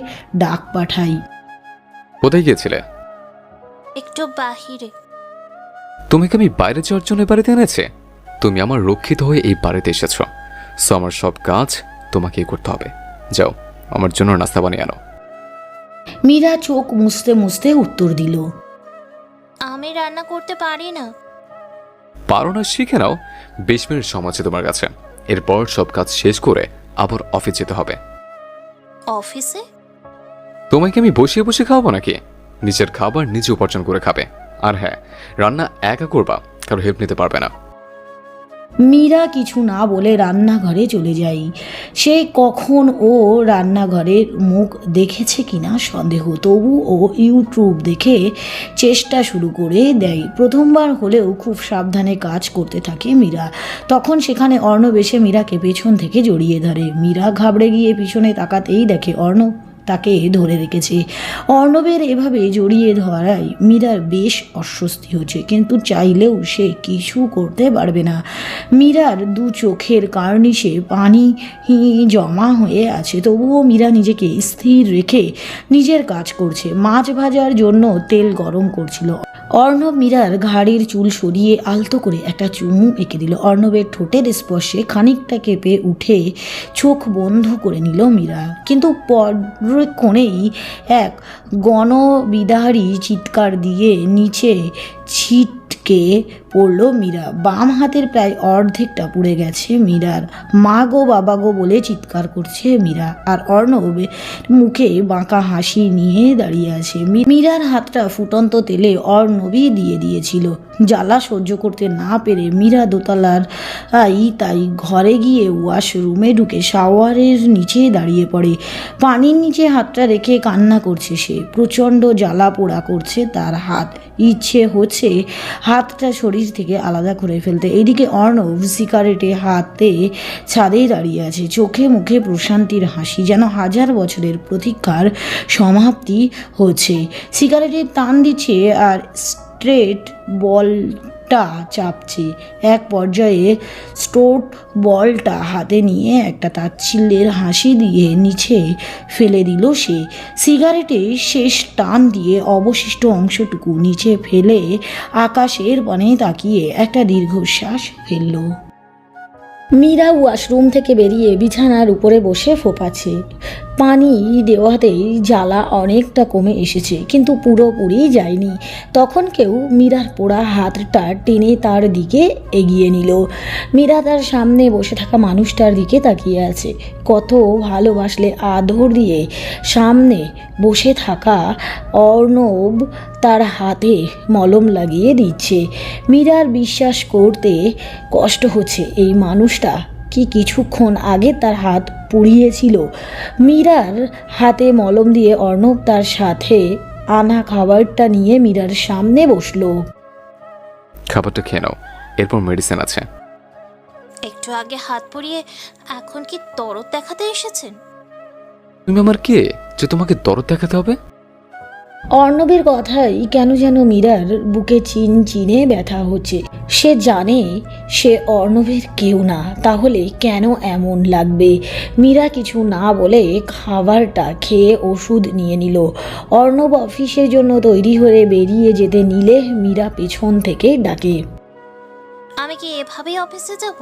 ডাক পাঠাই। কোথায় গিয়েছিলে? একটু বাহিরে। তুমি কি আমি বাইরে যাওয়ার জন্য বাড়িতে এনেছে? তুমি আমার রক্ষিত হয়ে এই বাড়িতে এসেছ, সো আমার সব কাজ তোমাকেই করতে হবে। যাও, আমার জন্য নাস্তা বানিয়ে আনো। মীরা চোখ মুছতে মুছতে উত্তর দিল, আমি রান্না করতে পারি না। পারো না শিখে নাও। 20 মিনিট সময় আছে তোমার কাছে। এরপর সব কাজ শেষ করে আবার অফিস যেতে হবে। অফিসে? তোমাকে আমি বসিয়ে বসে খাওয়াবো নাকি? নিজের খাবার নিজে উপার্জন করে খাবে। আর হ্যাঁ, রান্না একা করবা, কারো হেল্প নিতে পারবে না। মীরা কিছু না বলে রান্নাঘরে চলে যায়। সে কখন ও রান্নাঘরের মুখ দেখেছে কিনা সন্দেহ, তবু ও ইউটিউব দেখে চেষ্টা শুরু করে দেয়। প্রথমবার হলেও খুব সাবধানে কাজ করতে থাকে মীরা। তখন সেখানে অর্ণব এসে মীরাকে পেছন থেকে জড়িয়ে ধরে। মীরা ঘাবড়ে গিয়ে পিছনে তাকাতেই দেখে অর্ণব তাকে ধরে রেখেছে। অর্ণবের এভাবে জড়িয়ে ধরায় মীরার বেশ অস্বস্তি হচ্ছে, কিন্তু চাইলেও সে কিছু করতে পারবে না। মীরার 2 চোখের কার্নিশে পানি জমা হয়ে আছে, তবুও মীরা নিজেকে স্থির রেখে নিজের কাজ করছে। মাছ ভাজার জন্য তেল গরম করছিল। অর্ণব মীরার ঘাড়ের চুল সরিয়ে আলতো করে একটা চুমু এঁকে দিল। অর্ণবের ঠোঁটের স্পর্শে খানিকটা কেঁপে উঠে চোখ বন্ধ করে নিল মীরা, কিন্তু পরক্ষণেই এক গণবিদারী চিৎকার দিয়ে নিচে ছিটকে পড়ল মীরা। বাম হাতের প্রায় অর্ধেকটা পুড়ে গেছে মীরার। মা গো বাবা গো বলে চিৎকার করছে মীরা, আর অর্ণব মুখে বাঁকা হাসি নিয়ে দাঁড়িয়ে আছে। মীরার হাতটা ফুটন্ত তেলে অর্ণবই দিয়ে দিয়েছিল। জ্বালা সহ্য করতে না পেরে মীরা দোতলার তাই ঘরে গিয়ে ওয়াশরুমে ঢুকে শাওয়ারের নিচে দাঁড়িয়ে পড়ে। পানির নিচে হাতটা রেখে কান্না করছে সে। প্রচণ্ড জ্বালা পোড়া করছে তার হাত, ইচ্ছে হচ্ছে হাতটা শরীর থেকে আলাদা করে ফেলতে। এদিকে অর্ণব সিগারেটে হাতে ছাদে দাঁড়িয়ে আছে, চোখে মুখে প্রশান্তির হাসি, যেন হাজার বছরের প্রতীক্ষার সমাপ্তি হচ্ছে। সিগারেটের টান দিচ্ছে আর স্ট্রেট বলটা চাপছে। এক পর্যায়ে স্টোট বলটা হাতে নিয়ে একটা তাচ্ছিল্যের হাসি দিয়ে নিচে ফেলে দিল সে। সিগারেটে শেষ টান দিয়ে অবশিষ্ট অংশটুকু নিচে ফেলে আকাশের পানে তাকিয়ে একটা দীর্ঘশ্বাস ফেলল। মীরা ওয়াশরুম থেকে বেরিয়ে বিছানার উপরে বসে ফোঁপাচ্ছে। পানি দেওয়াতেই জ্বালা অনেকটা কমে এসেছে, কিন্তু পুরোপুরি যায়নি। তখন কেউ মীরার পোড়া হাতটা টেনে তার দিকে এগিয়ে নিল। মীরা তার সামনে বসে থাকা মানুষটার দিকে তাকিয়ে আছে। কত ভালোবাসলে আদর দিয়ে সামনে বসে থাকা অর্ণব তার হাতে মলম লাগিয়ে দিচ্ছে। মীরার বিশ্বাস করতে কষ্ট হচ্ছে এই মানুষটা কি কিছুক্ষণ আগে তার হাত পুড়িয়েছিল। মীরার হাতে মলম দিয়ে অর্ণব তার সাথে আনা খাবারটা নিয়ে মীরার সামনে বসলো। খাবারটা খেয়ে নাও, এরপর মেডিসিন আছে। একটু আগে হাত পুড়িয়ে এখন কি দরদ দেখাতে এসেছেন? তুমি আমার কে যে তোমাকে দরদ দেখাতে হবে? অর্ণবের কথাই কেন যেন মীরার বুকে চিনে ব্যথা হচ্ছে। সে জানে সে অর্ণবের কেউ না, তাহলে কেন এমন লাগবে? মীরা কিছু না বলে খাবারটা খেয়ে ওষুধ নিয়ে নিল। অর্ণব অফিসের জন্য তৈরি হয়ে বেরিয়ে যেতে নিলে মীরা পেছন থেকে ডাকে, আমি কি এভাবেই অফিসে যাব?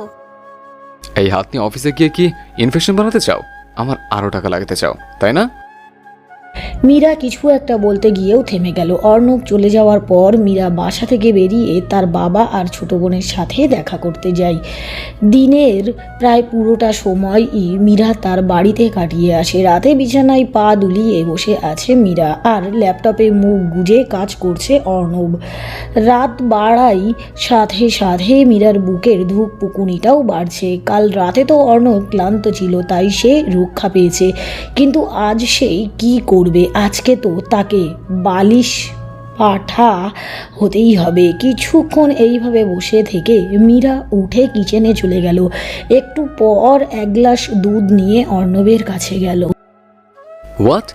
এই হাত নিয়ে অফিসে গিয়ে কি ইনফেকশন বানাতে চাও? আমার আরো টাকা লাগাতে চাও, তাই না? মীরা কিছু একটা বলতে গিয়েও থেমে গেল। অর্ণব চলে যাওয়ার পর মীরা বাসা থেকে বেরিয়ে তার বাবা আর ছোট বোনের সাথে দেখা করতে যায়। দিনের প্রায় পুরোটা সময়ই মীরা তার বাড়িতে কাটিয়ে আসে। রাতে বিছানায় পা দুলিয়ে বসে আছে মীরা, আর ল্যাপটপে মুখ গুজে কাজ করছে অর্ণব। রাত বাড়াই সাথে সাথে মীরার বুকের ধুকপুকুনিটাও বাড়ছে। কাল রাতে তো অর্ণব ক্লান্ত ছিল, তাই সে রক্ষা পেয়েছে, কিন্তু আজ সে কি করবে? আজকে তো তাকে বালিশ পাঠা হতেই হবে। কিছুক্ষণ এইভাবে বসে থেকে মীরা উঠে কিচেনে চলে গেল। একটু পর এক গ্লাস দুধ নিয়ে অর্ণবের কাছে গেল। হোয়াট?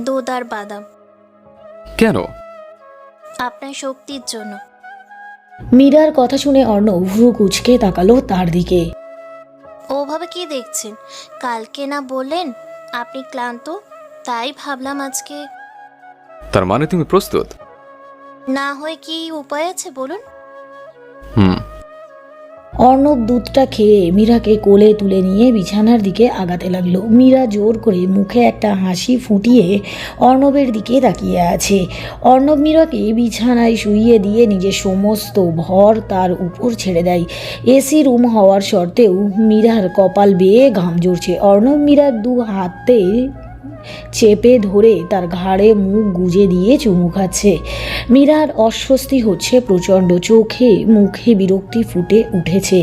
দুধ আর বাদাম। কেন? আপনার শক্তির জন্য। মীরার কথা শুনে অর্ণব ভ্রু কুঁচকে তাকালো তার দিকে। ওভাবে কি দেখছেন? কালকে না বললেন আপনি ক্লান্ত, তাই ভাবলাম আজকে। তার মানে তুমি প্রস্তুত? না হয় কি উপায় আছে বলুন? অর্ণব দুধটা খেয়ে মীরাকে কোলে তুলে নিয়ে বিছানার দিকে আগাতে লাগলো। মীরা জোর করে মুখে একটা হাসি ফুটিয়ে অর্ণবের দিকে তাকিয়ে আছে। অর্ণব মীরাকে বিছানায় শুইয়ে দিয়ে নিজের সমস্ত ভর তার উপর ছেড়ে দেয়। এসি রুম হওয়ার সত্ত্বেও মীরার কপাল বেয়ে ঘাম ঝরছে। অর্ণব মীরার দু হাতে চেপে ধরে তার ঘাড়ে মুখ গুজে দিয়ে চুমু খাচ্ছে। মীরার অস্বস্তি হচ্ছে প্রচণ্ড, চোখে মুখে বিরক্তি ফুটে উঠেছে।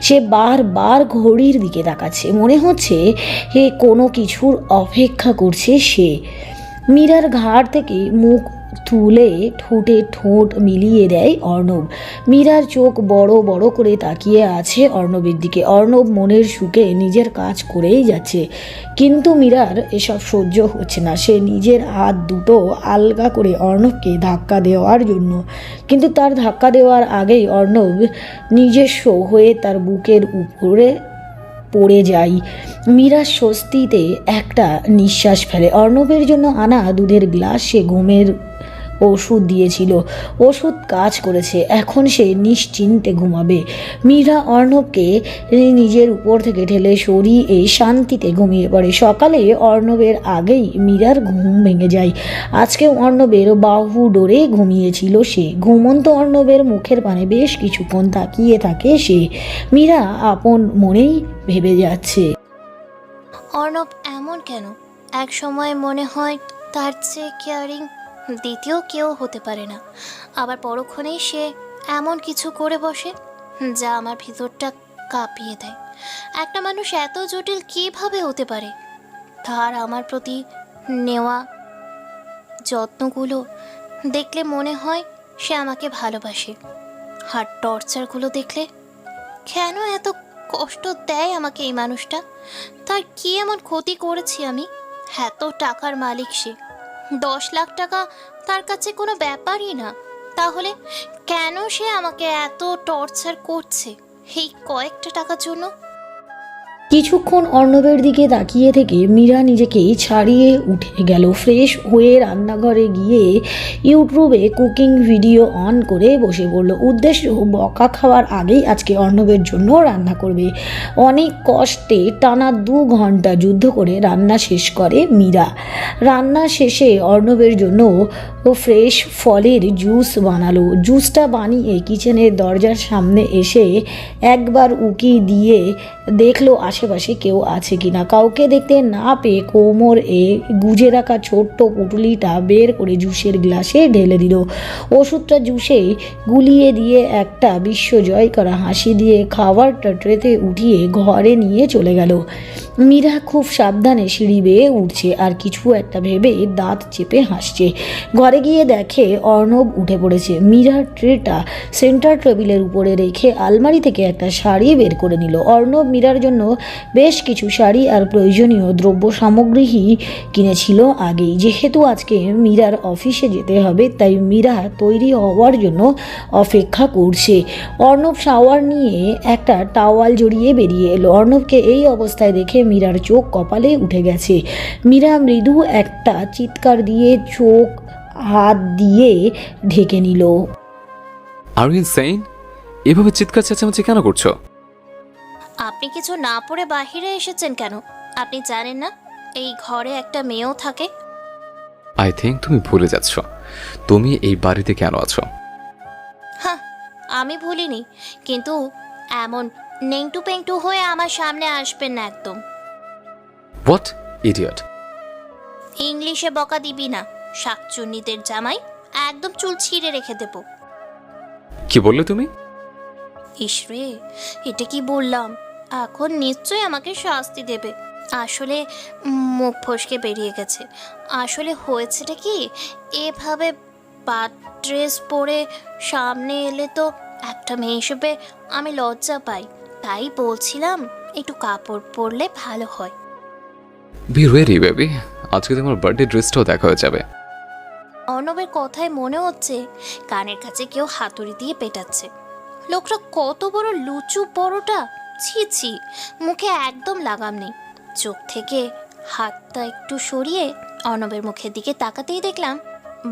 সে বারবার ঘড়ির দিকে তাকাচ্ছে, মনে হচ্ছে কোনো কিছুর অপেক্ষা করছে সে। মীরার ঘাড় থেকে মুখ তুলে ঠোঁটে ঠোঁট মিলিয়ে দেয় অর্ণব। মীরার চোখ বড় বড় করে তাকিয়ে আছে অর্ণবের দিকে। অর্ণব মনের সুখে নিজের কাজ করেই যাচ্ছে, কিন্তু মীরার এসব সহ্য হচ্ছে না। সে নিজের হাত দুটো আলগা করে অর্ণবকে ধাক্কা দেওয়ার জন্য, কিন্তু তার ধাক্কা দেওয়ার আগেই অর্ণব নিজস্ব হয়ে তার বুকের উপরে পড়ে যায়। মীরা স্বস্তিতে একটা নিঃশ্বাস ফেলে। অর্ণবের জন্য আনা দুধের গ্লাস সে ঘুমের ওষুধ দিয়েছিল, ওষুধ কাজ করেছে। এখন সে নিশ্চিন্তে ঘুমাবে। মীরা অর্ণবকে নিজের উপর থেকে ঠেলে সরিয়ে শান্তিতে ঘুমিয়ে পড়ে। সকালে অর্ণবের আগেই মীরার ঘুম ভেঙে যায়। আজকে অর্ণবের বাহু ডোরে ঘুমিয়েছিল সে। ঘুমন্ত অর্ণবের মুখের পানে বেশ কিছুক্ষণ তাকিয়ে থাকে সে। মীরা আপন মনেই ভেবে যাচ্ছে, অর্ণব এমন কেন? এক সময় মনে হয় তার চেয়ে কেয়ারিং, দ্বিতীয় কেউ হতে পারে না। আবার পরক্ষণেই সে এমন কিছু করে বসে যা আমার ভিতরটা কাঁপিয়ে দেয়। একটা মানুষ এত জটিল কিভাবে হতে পারে? তার আমার প্রতি নেওয়া যত্নগুলো দেখলে মনে হয় সে আমাকে ভালোবাসে, আর টর্চারগুলো দেখলে কেন এত কষ্ট দেয় আমাকে এই মানুষটা? তার কি এমন ক্ষতি করেছি আমি? এত টাকার মালিক সে, 10 লাখ টাকা তার কাছে কোনো ব্যাপারই না। তাহলে কেন সে আমাকে এত টর্চার করছে এই কয়েকটা টাকার জন্য? কিছুক্ষণ অর্ণবের দিকে তাকিয়ে থেকে মীরা নিজেকে ছাড়িয়ে উঠে গেল। ফ্রেশ হয়ে রান্নাঘরে গিয়ে ইউটিউবে কুকিং ভিডিও অন করে বসে পড়ল। উদ্দেশ্য বকা খাওয়ার আগেই আজকে অর্ণবের জন্য রান্না করবে। অনেক কষ্টে টানা 2 ঘন্টা যুদ্ধ করে রান্না শেষ করে মীরা। রান্না শেষে অর্ণবের জন্য ফ্রেশ ফলের জুস বানালো। জুসটা বানিয়ে কিচেনের দরজার সামনে এসে একবার উকি দিয়ে দেখলো আশেপাশে কেউ আছে কিনা। কাউকে দেখতে না পেয়ে কোমর গুজে রাখা ছোট্ট পুটুলিটা বের করে জুসের গ্লাসে ঢেলে দিল। ওষুধটা জুসে গুলিয়ে দিয়ে একটা বিশ্বজয় করা হাসি দিয়ে খাবারটা ট্রেতে উঠিয়ে ঘরে নিয়ে চলে গেল। মীরা খুব সাবধানে সিঁড়ি বেয়ে উঠছে আর কিছু একটা ভেবে দাঁত চেপে হাসছে। ঘরে গিয়ে দেখে অর্ণব উঠে পড়েছে। মীরার ট্রেটা সেন্টার টেবিলের উপরে রেখে আলমারি থেকে একটা শাড়ি বের করে নিল। অর্ণব মীরার জন্য বেশ কিছু শাড়ি আর প্রয়োজনীয় দ্রব্য সামগ্রী কিনেছিল আগেই। যেহেতু আজকে মীরার অফিসে যেতে হবে তাই মীরা তৈরি হওয়ার জন্য অপেক্ষা করছে। অর্ণব শাওয়ার নিয়ে একটা টাওয়াল জড়িয়ে বেরিয়ে এলো। অর্ণবকে এই অবস্থায় দেখে মীরার চোখ কপালে উঠে গেছে। মীরা মৃদু একটা চিৎকার দিয়ে চোখ হাত দিয়ে ঢেকে নিল। Are you insane? এভাবে চিৎকার চেঁচামেচি কেন করছো? আপনি কিছু না পড়ে বাহিরে এসেছেন কেন? আপনি জানেন না এই ঘরে একটা মেয়েও থাকে? আই থিঙ্ক তুমি ভুলে যাচ্ছ তুমি এই বাড়িতে কেন আছো। হ্যাঁ, আমি ভুলিনি, কিন্তু এমন নেংটু পেংটু হয়ে আমার সামনে আসবেন না একদম। What idiot! ইংলিশে বকা দিবি না, শাকচুন্নিদের জামাই। একদম চুল ছিঁড়ে রেখে দেব। কি বললে তুমি? ইসরে, এটা কি বললাম? এখন নিশ্চয়ই আমাকে শাস্তি দেবে। আসলে মুখ ফসকে বেরিয়ে গেছে। আসলে হয়েছেটা কি, এভাবে বাদ ড্রেস পরে সামনে এলে তো একটা মেয়ে হিসেবে আমি লজ্জা পাই। তাই বলছিলাম একটু কাপড় পরলে ভালো হয়। বি রেডি বেবি, আজকে তোমার বার্থডে ড্রেসটাও দেখা হয়ে যাবে। অর্ণবের কথায় মনে হচ্ছে কানের কাছে কেউ হাতুড়ি দিয়ে পেটাচ্ছে। লোকটা কত বড় লুচু বড়টা! ছি ছি, মুখে একদম লাগাম নেই। চোখ থেকে হাতটা একটু সরিয়ে অর্ণবের মুখের দিকে তাকাতেই দেখলাম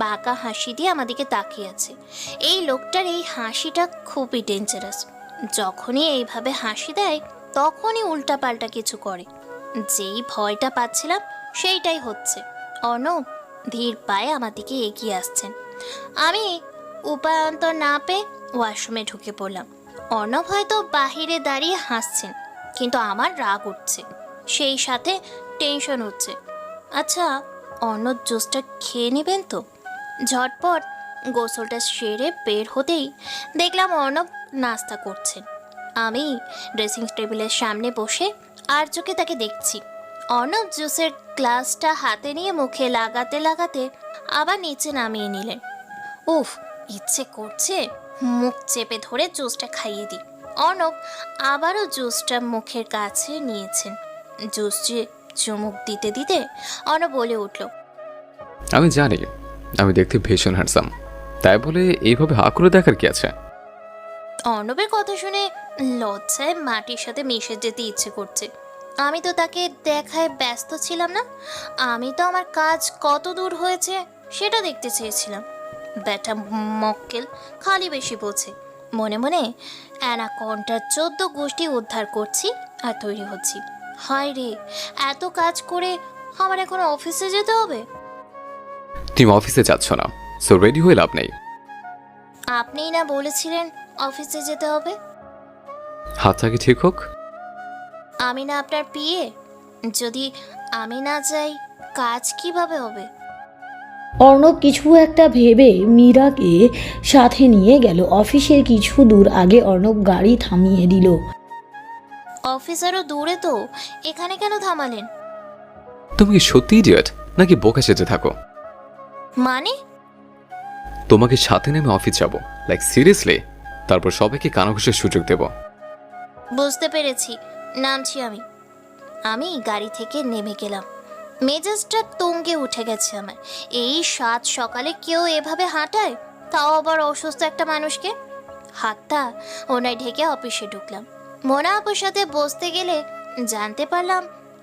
বাঁকা হাসি দিয়ে আমার দিকে তাকিয়ে আছে। এই লোকটার এই হাসিটা খুবই ডেঞ্জারাস। যখনই এইভাবে হাসি দেয় তখনই উল্টাপাল্টা কিছু করে। যেই ভয়টা পাচ্ছিলাম সেইটাই হচ্ছে। অর্ণব ধীর পায়ে আমার দিকে এগিয়ে আসছেন। আমি উপায়ন্তর না পেয়ে ওয়াশরুমে ঢুকে পড়লাম। অর্ণব হয়তো বাহিরে দাঁড়িয়ে হাসছেন, কিন্তু আমার রাগ উঠছে, সেই সাথে টেনশন হচ্ছে। আচ্ছা, অর্ণব জুসটা খেয়ে নেবেন তো? ঝটপট গোসলটা সেরে বের হতেই দেখলাম অর্ণব নাস্তা করছেন। আমি ড্রেসিং টেবিলের সামনে বসে আর চোখে তাকে দেখছি। অর্ণব জুসের গ্লাসটা হাতে নিয়ে মুখে লাগাতে লাগাতে আবার নিচে নামিয়ে নিলেন। উফ, ইচ্ছে করছে মুখ চেপে ধরে জুসটা খাইয়ে দিই। অর্ণব আবারও জুসটা মুখের কাছে নিয়েছেন। জুস চুমুক দিতে দিতে অর্ণব বলে উঠল, আমি জানি আমি দেখতে ভীষণ হ্যান্ডসাম, তাই বলে এইভাবে হা করে দেখার কি আছে? অর্ণবের কথা শুনে লজ্জায় মাটির সাথে মিশে যেতে ইচ্ছে করছে। আমি তো তাকে দেখায় ব্যস্ত ছিলাম না। আমি তো আমার কাজ কত দূর হয়েছে সেটা দেখতে চেয়েছিলাম। ব্যাটা মক্কেল খালি বেশি বোঝে। মনে মনে অ্যানাকন্ডার 14 গোষ্ঠী উদ্ধার করছি আর তৈরি হচ্ছি। হায় রে, এত কাজ করে আমার এখন অফিসে যেতে হবে। তুমি অফিসে যাচ্ছ না, সো রেডি হয়ে লাভ নেই। আপনিই না বলেছিলেন অফিসে যেতে হবে? হাতটা কি ঠিক হোক? আমি না আপনার পিএ? যদি আমি না যাই কাজ কিভাবে হবে? অর্ণব কিছু একটা ভেবে মীরাকে সাথে নিয়ে গেল। অফিসের কিছু দূর আগে অর্ণব গাড়ি থামিয়ে দিল। অফিস আরও দূরে তো, এখানে কেন থামালেন? তুমি কি সত্যি ইডিয়েট নাকি বোকা সেজে থাকো? মানে? তোমাকে সাথে নেমে অফিস যাব, লাইক সিরিয়াসলি, তারপর সবাইকে কানাঘুষের সুযোগ দেব। বুঝতে পেরেছি, নামছি আমি। আমি গাড়ি থেকে নেমে গেলাম। মেজাজটা তুঙ্গে উঠে গেছে আমার। এই সাত সকালে কেউ এভাবে হাঁটায়, তাও আবার অসুস্থ একটা মানুষকে। হাতটা ওনায় ঢেকে অফিসে ঢুকলাম। মোনা আপুর সাথে বসতে গেলে জানতে পারলাম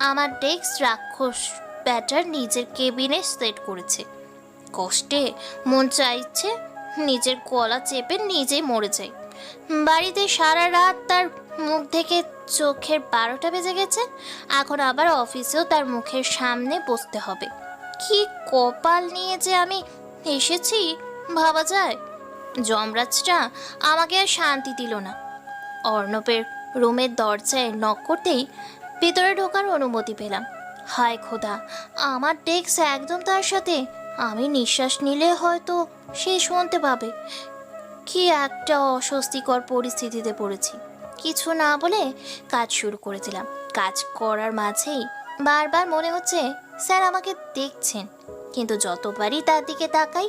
আমার ডেস্ক রাক্ষস ব্যাটার নিজের কেবিনে সেট করেছে। কষ্টে মন চাইছে নিজের গলা চেপে নিজেই মরে যাই। বাড়িতে সারা রাত তার মুখ থেকে চোখের 12টা বেজে গেছে, এখন আবার অফিসেও তার মুখের সামনে বসতে হবে। কি কপাল নিয়ে যে আমি এসেছি ভাবা যায়। যমরাজটা আমাকে আর শান্তি দিল না। অর্ণবের রুমের দরজায় নক করতেই ভিতরে ঢোকার অনুমতি পেলাম। হায় খোদা, আমার ডেস্ক একদম তার সাথে। আমি নিঃশ্বাস নিলে হয়তো সে শুনতে পাবে। কি একটা অস্বস্তিকর পরিস্থিতিতে পড়েছি। কিছু না বলে কাজ শুরু করে দিলাম। কাজ করার মাঝেই বারবার মনে হচ্ছে স্যার আমাকে দেখছেন, কিন্তু যতবারই তার দিকে তাকাই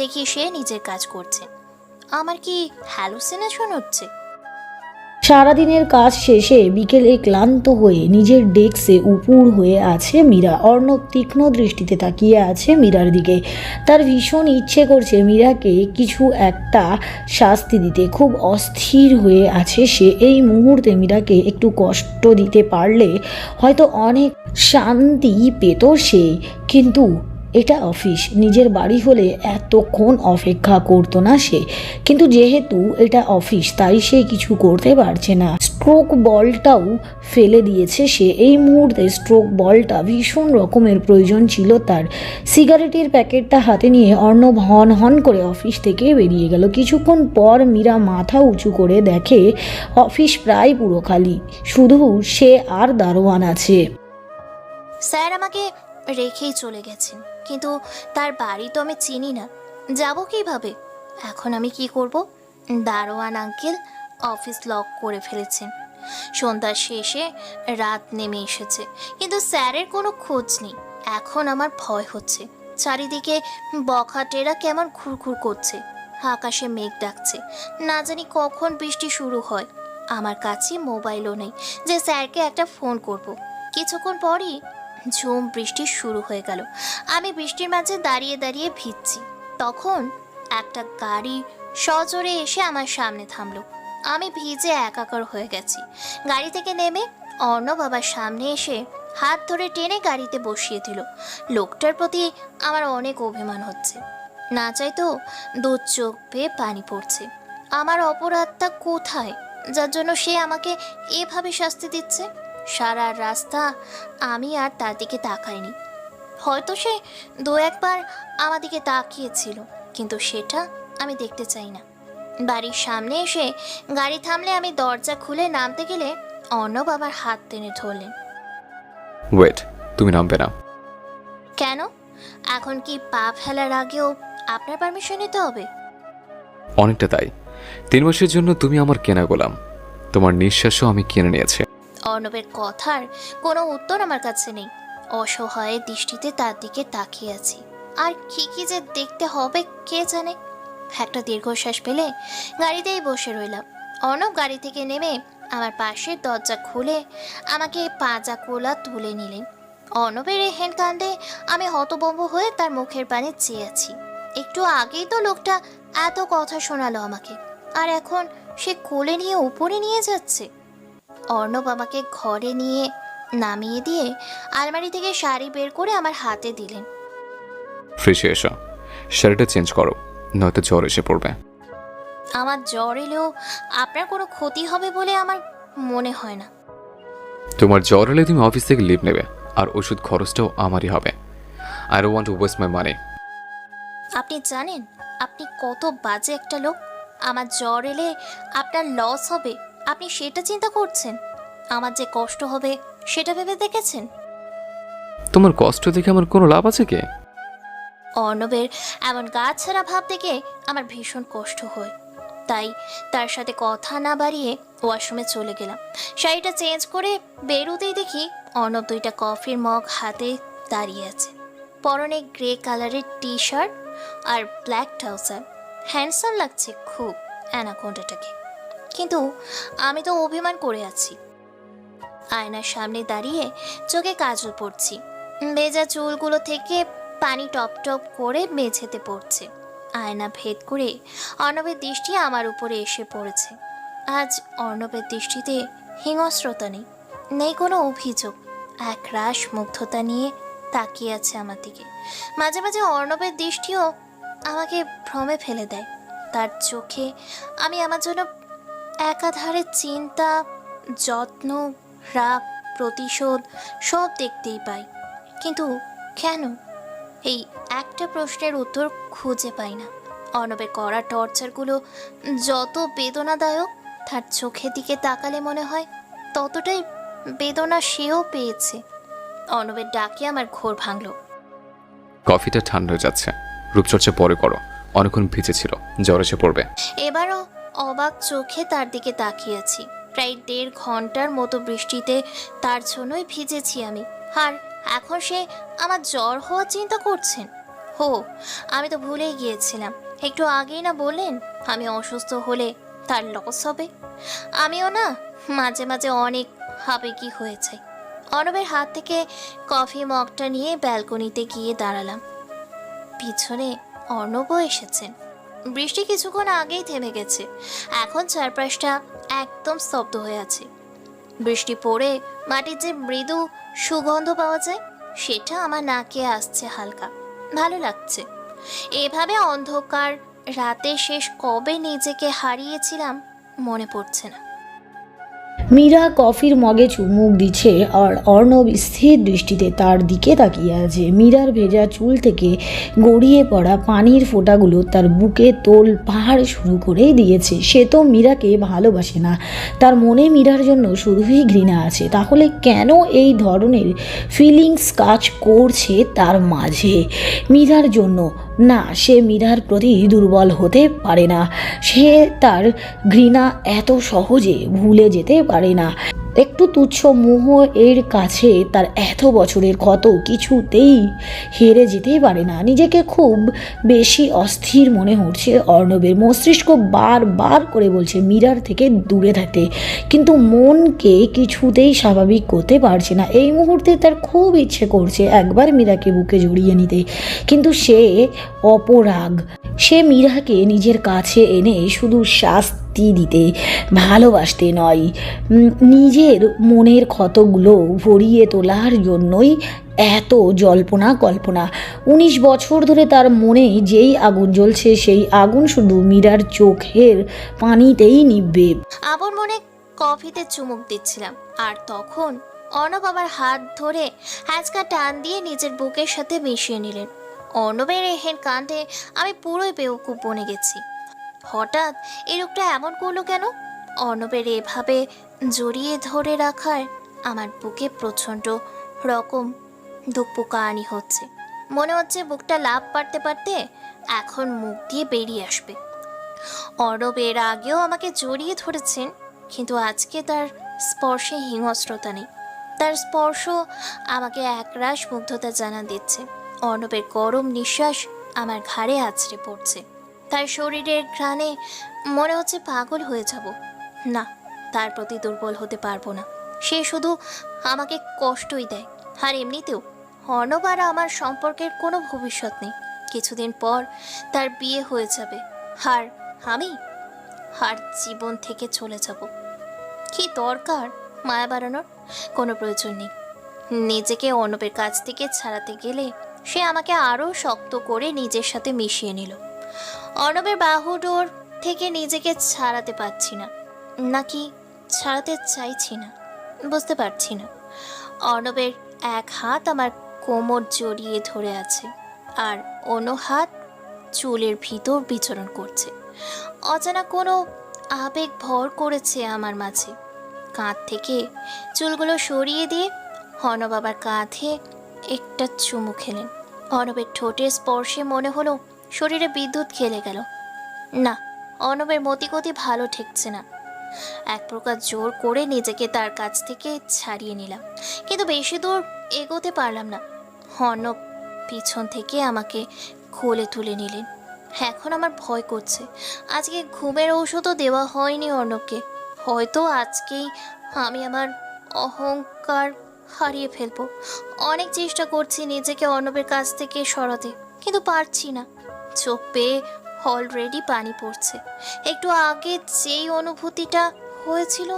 দেখি সে নিজের কাজ করছে। আমার কি হ্যালুসিনেশন হচ্ছে? সারাদিনের কাজ শেষে বিকেলে ক্লান্ত হয়ে নিজের ডেস্কে উপুর হয়ে আছে মীরা। অর্ণব তীক্ষ্ণ দৃষ্টিতে তাকিয়ে আছে মীরার দিকে। তার ভীষণ ইচ্ছে করছে মীরাকে কিছু একটা শাস্তি দিতে। খুব অস্থির হয়ে আছে সে। এই মুহূর্তে মীরাকে একটু কষ্ট দিতে পারলে হয়তো অনেক শান্তি পেত সে, কিন্তু এটা অফিস। নিজের বাড়ি হলে এতক্ষণ অপেক্ষা করতো না সে, কিন্তু যেহেতু এটা অফিস তাই সে কিছু করতে পারছে না। স্ট্রোক বলটাও ফেলে দিয়েছে সে। এই মুহূর্তে স্ট্রোক বলটা ভীষণ রকমের প্রয়োজন ছিল তার। সিগারেটের প্যাকেটটা হাতে নিয়ে অর্ণব হন হন করে অফিস থেকে বেরিয়ে গেল। কিছুক্ষণ পর মীরা মাথা উঁচু করে দেখে অফিস প্রায় পুরো খালি, শুধু সে আর দারোয়ান আছে। স্যার আমাকে রেখেই চলে গেছেন, কিন্তু তার বাড়ি তো আমি চিনি না, যাব কিভাবে? এখন আমি কি করব? দারোয়ান আঙ্কেল অফিস লক করে ফেলেছেন। সন্ধ্যার শেষে রাত নেমে এসেছে, কিন্তু স্যারের কোনো খোঁজ নেই। এখন আমার ভয় হচ্ছে। চারিদিকে বখাটেরা কেমন ঘুরঘুর করছে, আকাশে মেঘ ডাকছে, না জানি কখন বৃষ্টি শুরু হয়। আমার কাছে মোবাইলও নেই যে স্যারকে একটা ফোন করব। কিছুক্ষণ পরই ঝুম বৃষ্টি শুরু হয়ে গেল। আমি বৃষ্টির মাঝে দাঁড়িয়ে দাঁড়িয়ে ভিজছি। তখন একটা গাড়ি সজোরে এসে আমার সামনে থামলো। আমি ভিজে একাকার হয়ে গেছি। গাড়ি থেকে নেমে অর্ণব বাবার সামনে এসে হাত ধরে টেনে গাড়িতে বসিয়ে দিল। লোকটার প্রতি আমার অনেক অভিমান হচ্ছে, না চাইতো দু চোখ বেয়ে পানি পড়ছে। আমার অপরাধটা কোথায় যার জন্য সে আমাকে এভাবে শাস্তি দিচ্ছে? সারা রাস্তা আমি আর তার দিকে তাকাইনি। হয়তো সে দু একবার আমার দিকে তাকিয়েছিল, কিন্তু সেটা আমি দেখতে চাই না। বাড়ির সামনে এসে গাড়ি থামলে আমি দরজা খুলে নামতে গেলে অর্ণব আবার হাত টেনে ধরলেন। ওয়েট, তুমি নামবে না? কেন? এখন কি পা ফেলার আগেও আপনার পারমিশন নিতে হবে? অনেকটা তাই। 3 মাসের জন্য তুমি আমার কেনা গোলাম। তোমার নিঃশ্বাসও আমি কিনে নিয়েছি। অর্ণবের কথার কোনো উত্তর আমার কাছে নেই। অসহায় দৃষ্টিতে তার দিকে তাকিয়ে আছি। আর কি কি যে দেখতে হবে কে জানে। একটা দীর্ঘশ্বাস ফেলে গাড়িতেই বসে রইলাম। অর্ণব গাড়ি থেকে নেমে আমার পাশের দরজা খুলে আমাকে পাজা কোলা তুলে নিলেন। অর্ণবের এহেন কাণ্ডে আমি হতভম্ব হয়ে তার মুখের পানে চেয়ে আছি। একটু আগেই তো লোকটা এত কথা শোনালো আমাকে, আর এখন সে কোলে নিয়ে উপরে নিয়ে যাচ্ছে। অর্ণব আমাকে ঘরে নিয়ে নামিয়ে দিয়ে আলমারি থেকে শাড়ি বের করে আমার হাতে দিলেন। ফ্রেশে এসো, শাড়িটা চেঞ্জ করো, নয়তো জ্বর এসে পড়বে। আমার জ্বর এলেও আপনার কোনো ক্ষতি হবে বলে আমার মনে হয় না। তোমার জ্বর এলে তুমি অফিস থেকে লিভ নেবে, আর ওষুধ খরচটাও আমারই হবে। I don't want to waste my money. আপনি জানেন আপনি কত বাজে একটা লোক? আমার জ্বর এলে আপনার লস হবে, আপনি সেটা চিন্তা করছেন? আমার যে কষ্ট হবে সেটা ভেবে দেখেছেন? তোমার কষ্ট দেখে আমার কোনো লাভ আছে কি? অর্ণবের এমন গা ছাড়া ভাব দেখে আমার ভীষণ কষ্ট হয়। তাই তার সাথে কথা না বাড়িয়ে ওয়াশরুমে চলে গেলাম। শাড়িটা চেঞ্জ করে বেরোতেই দেখি অর্ণব 2টা কফির মগ হাতে দাঁড়িয়ে আছে। পরনে গ্রে কালারের টি শার্ট আর ব্ল্যাক ট্রাউজার। হ্যান্ডসাম লাগছে খুব অ্যানাকোন্ডাটাকে। কিন্তু আমি তো অভিমান করে আছি। আয়নার সামনে দাঁড়িয়ে চোখে কাজল পড়ছি। ভেজা চুলগুলো থেকে পানি টপ টপ করে মেঝেতে পড়ছে। আয়না ভেদ করে অর্ণবের দৃষ্টি আমার উপরে এসে পড়েছে। আজ অর্ণবের দৃষ্টিতে হিংস্রতা নেই, নেই কোনো অভিযোগ। একরাশ মুগ্ধতা নিয়ে তাকিয়ে আছে আমার দিকে। মাঝে মাঝে অর্ণবের দৃষ্টিও আমাকে ভ্রমে ফেলে দেয়। তার চোখে আমি আমার জন্য একাধারে চিন্তা, যত্ন, রাগ, প্রতিশোধ সব দেখতেই পাই। কিন্তু কেন? এই একটা প্রশ্নের উত্তর খুঁজে পাই না। অর্ণবের করা টর্চারগুলো যত বেদনাদায়ক, তার চোখের দিকে তাকালে মনে হয় ততটাই বেদনা সেও পেয়েছে। অর্ণবের ডাকে আমার ঘোর ভাঙল। কফিটা ঠান্ডা হয়ে যাচ্ছে, রূপচর্চা পরে করো, অনেকক্ষণ ভিজেছিল, জ্বর এসে পড়বে। এবারও অবাক চোখে তার দিকে তাকিয়েছি। প্রায় 1.5 ঘন্টার মতো বৃষ্টিতে তার জন্যই ভিজেছি আমি। আর এখন সে আমার জ্বর হওয়ার চিন্তা করছেন। হো, আমি তো ভুলেই গিয়েছিলাম। একটু আগেই না বললেন আমি অসুস্থ হলে তার লস হবে। আমিও না মাঝে মাঝে অনেক আবেগী হয়ে যাই। অর্ণবের হাত থেকে কফি মগটা নিয়ে ব্যালকনিতে গিয়ে দাঁড়ালাম। পিছনে অর্ণবও এসেছেন। বৃষ্টি কিছুক্ষণ আগেই থেমে গেছে। এখন চারপাশটা একদম স্তব্ধ হয়ে আছে। বৃষ্টি পড়ে মাটির যে মৃদু সুগন্ধ পাওয়া যায়, সেটা আমার নাকে আসছে হালকা। ভালো লাগছে। এভাবে অন্ধকার রাতে শেষ কবে নিজেকে হারিয়েছিলাম মনে পড়ছে না। মীরা কফির মগে চুমুক দিচ্ছে আর অর্ণব স্থির দৃষ্টিতে তার দিকে তাকিয়ে আছে। মীরার ভেজা চুল থেকে গড়িয়ে পড়া পানির ফোঁটাগুলো তার বুকে তোল পাহাড় শুরু করেই দিয়েছে। সে তো মীরাকে ভালোবাসে না, তার মনে মীরার জন্য শুধুই ঘৃণা আছে। তাহলে কেন এই ধরনের ফিলিংস কাজ করছে তার মাঝে? মীরার জন্য না, সে মীরার প্রতি দুর্বল হতে পারে না। সে তার ঘৃণা এত সহজে ভুলে যেতে পারে না। একটু তুচ্ছ মোহ এর কাছে তার এত বছরের ক্ষত কিছুতেই হেরে যেতে পারে না। নিজেকে খুব বেশি অস্থির মনে হচ্ছে অর্ণবের। মস্তিষ্ক বারবার করে বলছে মীরার থেকে দূরে থাকতে, কিন্তু মনকে কিছুতেই স্বাভাবিক করতে পারছে না। এই মুহূর্তে তার খুব ইচ্ছে করছে একবার মীরাকে বুকে জড়িয়ে নিতে, কিন্তু সে অপরাগ। সে মীরাকে নিজের কাছে এনে শুধু শাস্তি দিতে, ভালোবাসতে নয়, নিজের মনের ক্ষতগুলো ভরিয়ে তোলার জন্যই এত জল্পনা কল্পনা। 19 বছর ধরে তার মনে যেই আগুন জ্বলছে, সেই আগুন শুধু মীরার চোখের পানিতেই নিভবে। আপন মনে কফিতে চুমুক দিচ্ছিলাম, আর তখন অর্ণব আমার হাত ধরে হ্যাঁচকা টান দিয়ে নিজের বুকের সাথে মিশিয়ে নিলেন। অর্ণবের এহেন কাণ্ডে আমি পুরোই বেউকুফ বনে গেছি। হঠাৎ এই লোকটা এমন করলো কেন? অর্ণবের এভাবে জড়িয়ে ধরে রাখার আমার বুকে প্রচণ্ড রকম ধুকপুকানি হচ্ছে। মনে হচ্ছে বুকটা লাভ পারতে পারতে এখন মুখ দিয়ে বেরিয়ে আসবে। অর্ণব এর আগেও আমাকে জড়িয়ে ধরেছেন, কিন্তু আজকে তার স্পর্শে হিংস্রতা নেই। তার স্পর্শ আমাকে একরাশ মুগ্ধতা জানান দিচ্ছে। অর্ণবের গরম নিঃশ্বাস আমার ঘাড়ে আছড়ে পড়ছে। তার শরীরের ঘ্রাণে মনে হচ্ছে পাগল হয়ে যাব। না, তার প্রতি দুর্বল হতে পারবো না। সে শুধু আমাকে কষ্টই দেয়। আর এমনিতেও অর্ণব আর আমার সম্পর্কের কোনো ভবিষ্যৎ নেই। কিছুদিন পর তার বিয়ে হয়ে যাবে, আর আমি আর জীবন থেকে চলে যাব। কি দরকার মায়া বাড়ানোর? কোনো প্রয়োজন নেই। নিজেকে অর্ণবের কাছ থেকে ছাড়াতে গেলে সে আমাকে আরও শক্ত করে নিজের সাথে মিশিয়ে নিল। অর্ণবের বাহুডোর থেকে নিজেকে ছাড়াতে পারছি না, নাকি ছাড়াতে চাইছি না, বুঝতে পারছি না। অর্ণবের এক হাত আমার কোমর জড়িয়ে ধরে আছে, আর অন্য হাত চুলের ভিতর বিচরণ করছে। অজানা কোনো আবেগ ভর করেছে আমার মাঝে। কাঁধ থেকে চুলগুলো সরিয়ে দিয়ে অর্ণব আবার কাঁধে একটা চুমু খেলেন। অর্ণবের ঠোঁটের স্পর্শে মনে হলো শরীরে বিদ্যুৎ খেলে গেল। না, অর্ণবের মতিগতি ভালো ঠেকছে না। এক প্রকার জোর করে নিজেকে তার কাছ থেকে ছাড়িয়ে নিলাম, কিন্তু বেশি দূর এগোতে পারলাম না। অর্ণব পিছন থেকে আমাকে কোলে তুলে নিলেন। এখন আমার ভয় করছে। আজকে ঘুমের ঔষধও দেওয়া হয়নি অর্ণবকে। হয়তো আজকেই আমি আমার অহংকার হারিয়ে ফেলবো। অনেক চেষ্টা করছি নিজেকে অর্ণবের কাছ থেকে সরাতে, কিন্তু পারছি না। চোখ পেয়ে অলরেডি পানি পড়ছে। একটু আগে যেই অনুভূতিটা হয়েছিল,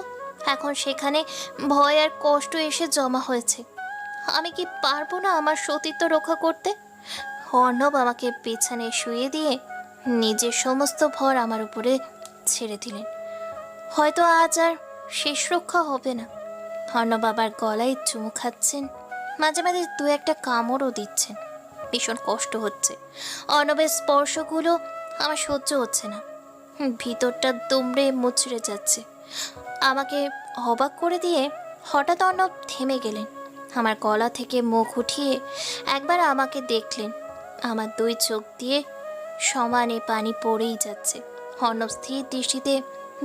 এখন সেখানে ভয় আর কষ্ট এসে জমা হয়েছে। আমি কি পারবো না আমার সতীত্ব রক্ষা করতে? অর্ণব আমাকে বিছানায় শুয়ে দিয়ে নিজের সমস্ত ভর আমার উপরে ছেড়ে দিলেন। হয়তো আজ আর শেষ রক্ষা হবে না। অর্ণব আবার গলায় চুমু খাচ্ছেন, মাঝে মাঝে দু একটা কামড়ও দিচ্ছেন। ভীষণ কষ্ট হচ্ছে। অর্ণবের স্পর্শগুলো আমার সহ্য হচ্ছে না। ভিতরটা দুমড়ে মুচড়ে যাচ্ছে। আমাকে অবাক করে দিয়ে হঠাৎ অর্ণব থেমে গেলেন। আমার গলা থেকে মুখ উঠিয়ে একবার আমাকে দেখলেন। আমার দুই চোখ দিয়ে সমানে পানি পড়েই যাচ্ছে। অর্ণব স্থির দৃষ্টিতে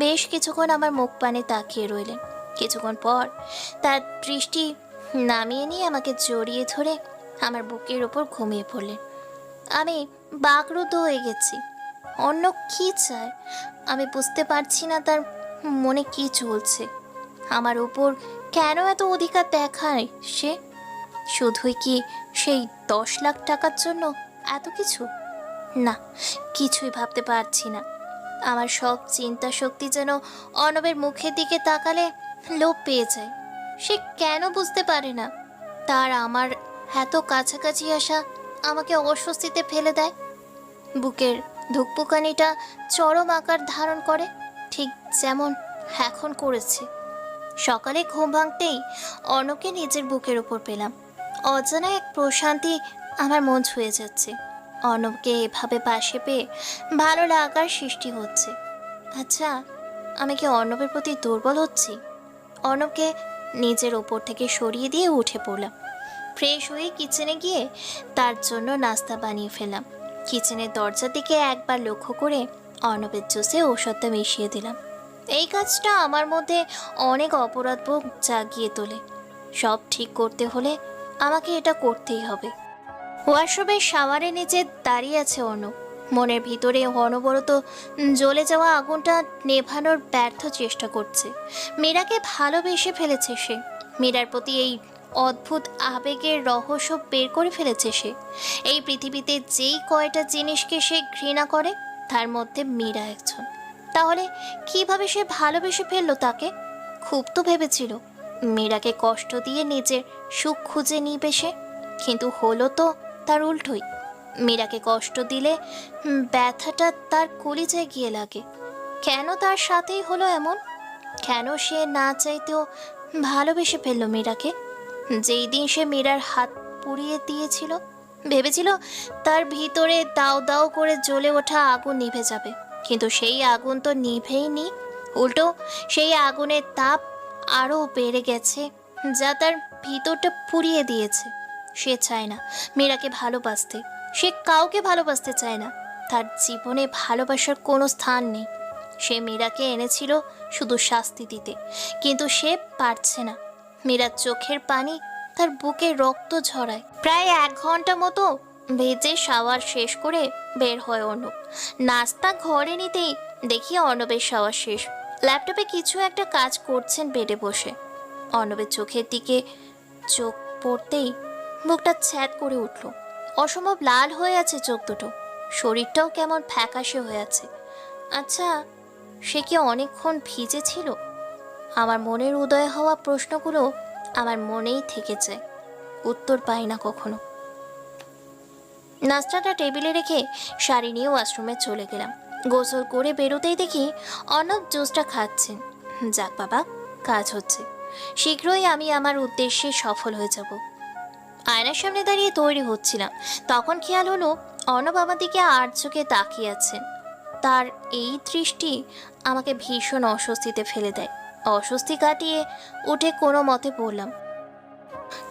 বেশ কিছুক্ষণ আমার মুখ পানে তাকিয়ে রইলেন। কিছুক্ষণ পর তার দৃষ্টি নামিয়ে নিয়ে আমাকে জড়িয়ে ধরে আমার বুকের ওপর ঘুমিয়ে পড়লেন। আমি বাকরুদ্ধ হয়ে গেছি। অন্য কি চায় আমি বুঝতে পারছি না। তার মনে কি চলছে? আমার উপর কেন এত অধিকার দেখায় সে? শুধুই কি সেই 10 লাখ টাকার জন্য এত কিছু? না, কিছুই ভাবতে পারছি না। আমার সব চিন্তা শক্তি যেন অর্ণবের মুখের দিকে তাকালে লোভ পেয়ে যায়। সে কেন বুঝতে পারে না তার আমার এত কাছাকাছি আসা আমাকে অস্বস্তিতে ফেলে দেয়? বুকের ধুকপুকানিটা চরম আকার ধারণ করে, ঠিক যেমন এখন করেছে। সকালে ঘুম ভাঙতেই অর্ণবকে নিজের বুকের উপর পেলাম। অজানা এক প্রশান্তি আমার মন ছুঁয়ে যাচ্ছে। অর্ণবকে এভাবে পাশে পেয়ে ভালো লাগার সৃষ্টি হচ্ছে। আচ্ছা, আমি কি অর্ণবের প্রতি দুর্বল হচ্ছি? অর্ণবকে নিজের ওপর থেকে সরিয়ে দিয়ে উঠে পড়লাম। ফ্রেশ হয়ে কিচেনে গিয়ে তার জন্য নাস্তা বানিয়ে ফেললাম। কিচেনের দরজার দিকে একবার লক্ষ্য করে অর্ণবের জুসে ঔষধটা মিশিয়ে দিলাম। এই কাজটা আমার মধ্যে অনেক অপরাধবোধ জাগিয়ে তোলে। সব ঠিক করতে হলে আমাকে এটা করতেই হবে। ওয়াশরুমের শাওয়ারে নিচে দাঁড়িয়ে আছে অর্ণব। মনের ভিতরে অনবরত জ্বলে যাওয়া আগুনটা নেভানোর ব্যর্থ চেষ্টা করছে। মীরাকে ভালোবেসে ফেলেছে সে। মীরার প্রতি এই অদ্ভুত আবেগের রহস্য বের করে ফেলেছে সে। এই পৃথিবীতে যেই কয়টা জিনিসকে সে ঘৃণা করে তার মধ্যে মীরা একজন। তাহলে কিভাবে সে ভালোবেসে ফেললো তাকে? খুব তো ভেবেছিল মীরাকে কষ্ট দিয়ে নিজের সুখ খুঁজে নিবে সে, কিন্তু হলো তো তার উল্টোই। মীরাকে কষ্ট দিলে ব্যথাটা তার কলিজায় গিয়ে লাগে। কেন তার সাথেই হলো এমন? কেন সে না চাইতেও ভালোবেসে ফেললো মীরাকে? যেই দিন সে মীরার হাত পুড়িয়ে দিয়েছিল, ভেবেছিল তার ভিতরে দাও দাও করে জ্বলে ওঠা আগুন নিভে যাবে, কিন্তু সেই আগুন তো নিভেই নি। উল্টো সেই আগুনের তাপ আরও বেড়ে গেছে, যা তার ভিতরটা পুড়িয়ে দিয়েছে। সে চায় না মীরাকে ভালোবাসতে। সে কাউকে ভালোবাসতে চায় না। তার জীবনে ভালোবাসার কোনো স্থান নেই। সে মীরাকে এনেছিল শুধু শাস্তি দিতে, কিন্তু সে পারছে না। মীরার চোখের পানি তার বুকে রক্ত ঝরায়। প্রায় 1 ঘন্টা মতো ভেজে শাওয়ার শেষ করে বের হয় অর্ণব। নাস্তা ঘরে নিতেই দেখি অর্ণবের শাওয়ার শেষ, ল্যাপটপে কিছু একটা কাজ করছেন বেডে বসে। অর্ণবের চোখের দিকে চোখ পড়তেই মুখটা ছ্যাদ করে উঠল। অসম্ভব লাল হয়ে আছে চোখ দুটো, শরীরটাও কেমন ফ্যাকাশে হয়ে আছে। আচ্ছা, সে কি অনেকক্ষণ ভিজে ছিল? আমার মনের উদয় হওয়া প্রশ্নগুলো আমার মনেই থেকে যায়, উত্তর পাই না কখনো। নাস্তাটা টেবিলে রেখে শাড়ি নিয়ে ওয়াশরুমে চলে গেলাম। গোসল করে বেরোতেই দেখি অর্ণব জুসটা খাচ্ছেন। যাক বাবা, কাজ হচ্ছে। শীঘ্রই আমি আমার উদ্দেশ্যে সফল হয়ে যাব। আয়নার সামনে দাঁড়িয়ে তৈরি হচ্ছিলাম, তখন খেয়াল হলো অর্ণব আমার দিকে আর চোখে তাকিয়ে আছেন। তার এই দৃষ্টি আমাকে ভীষণ অস্বস্তিতে ফেলে দেয়। অস্বস্তি কাটিয়ে উঠে কোনো মতে বললাম,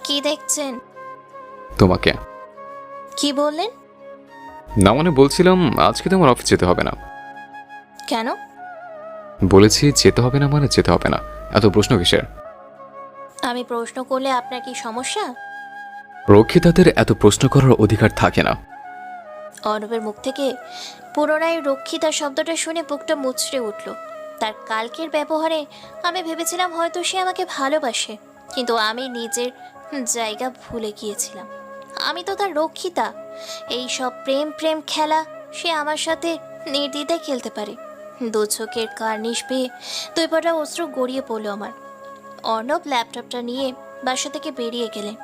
কি দেখছেন? তোমাকে। কি বললেন? না মানে বলছিলাম আজকে তোমার অফিস যেতে হবে না। কেন? বলেছি যেতে হবে না মানে যেতে হবে না, এত প্রশ্ন কিসের? আমি প্রশ্ন করলে আপনার কি সমস্যা? রক্ষিতাদের এত প্রশ্ন করার অধিকার থাকে না। অর্ণবের মুখ থেকে পুনরায় রক্ষিতা শব্দটা শুনে বুকটা মুচড়ে উঠল। তার কালকের ব্যবহারে আমি ভেবেছিলাম হয়তো সে আমাকে ভালোবাসে, কিন্তু আমি নিজের জায়গা ভুলে গিয়েছিলাম। আমি তো তার রক্ষিতা। এই সব প্রেম প্রেম খেলা সে আমার সাথে নির্দ্বিধায় খেলতে পারে। দু চোখের কার্নিশ পেয়ে দুই পাটা অস্ত্র গড়িয়ে পড়ল আমার। অর্ণব ল্যাপটপটা নিয়ে বাসা থেকে বেরিয়ে গেলেন।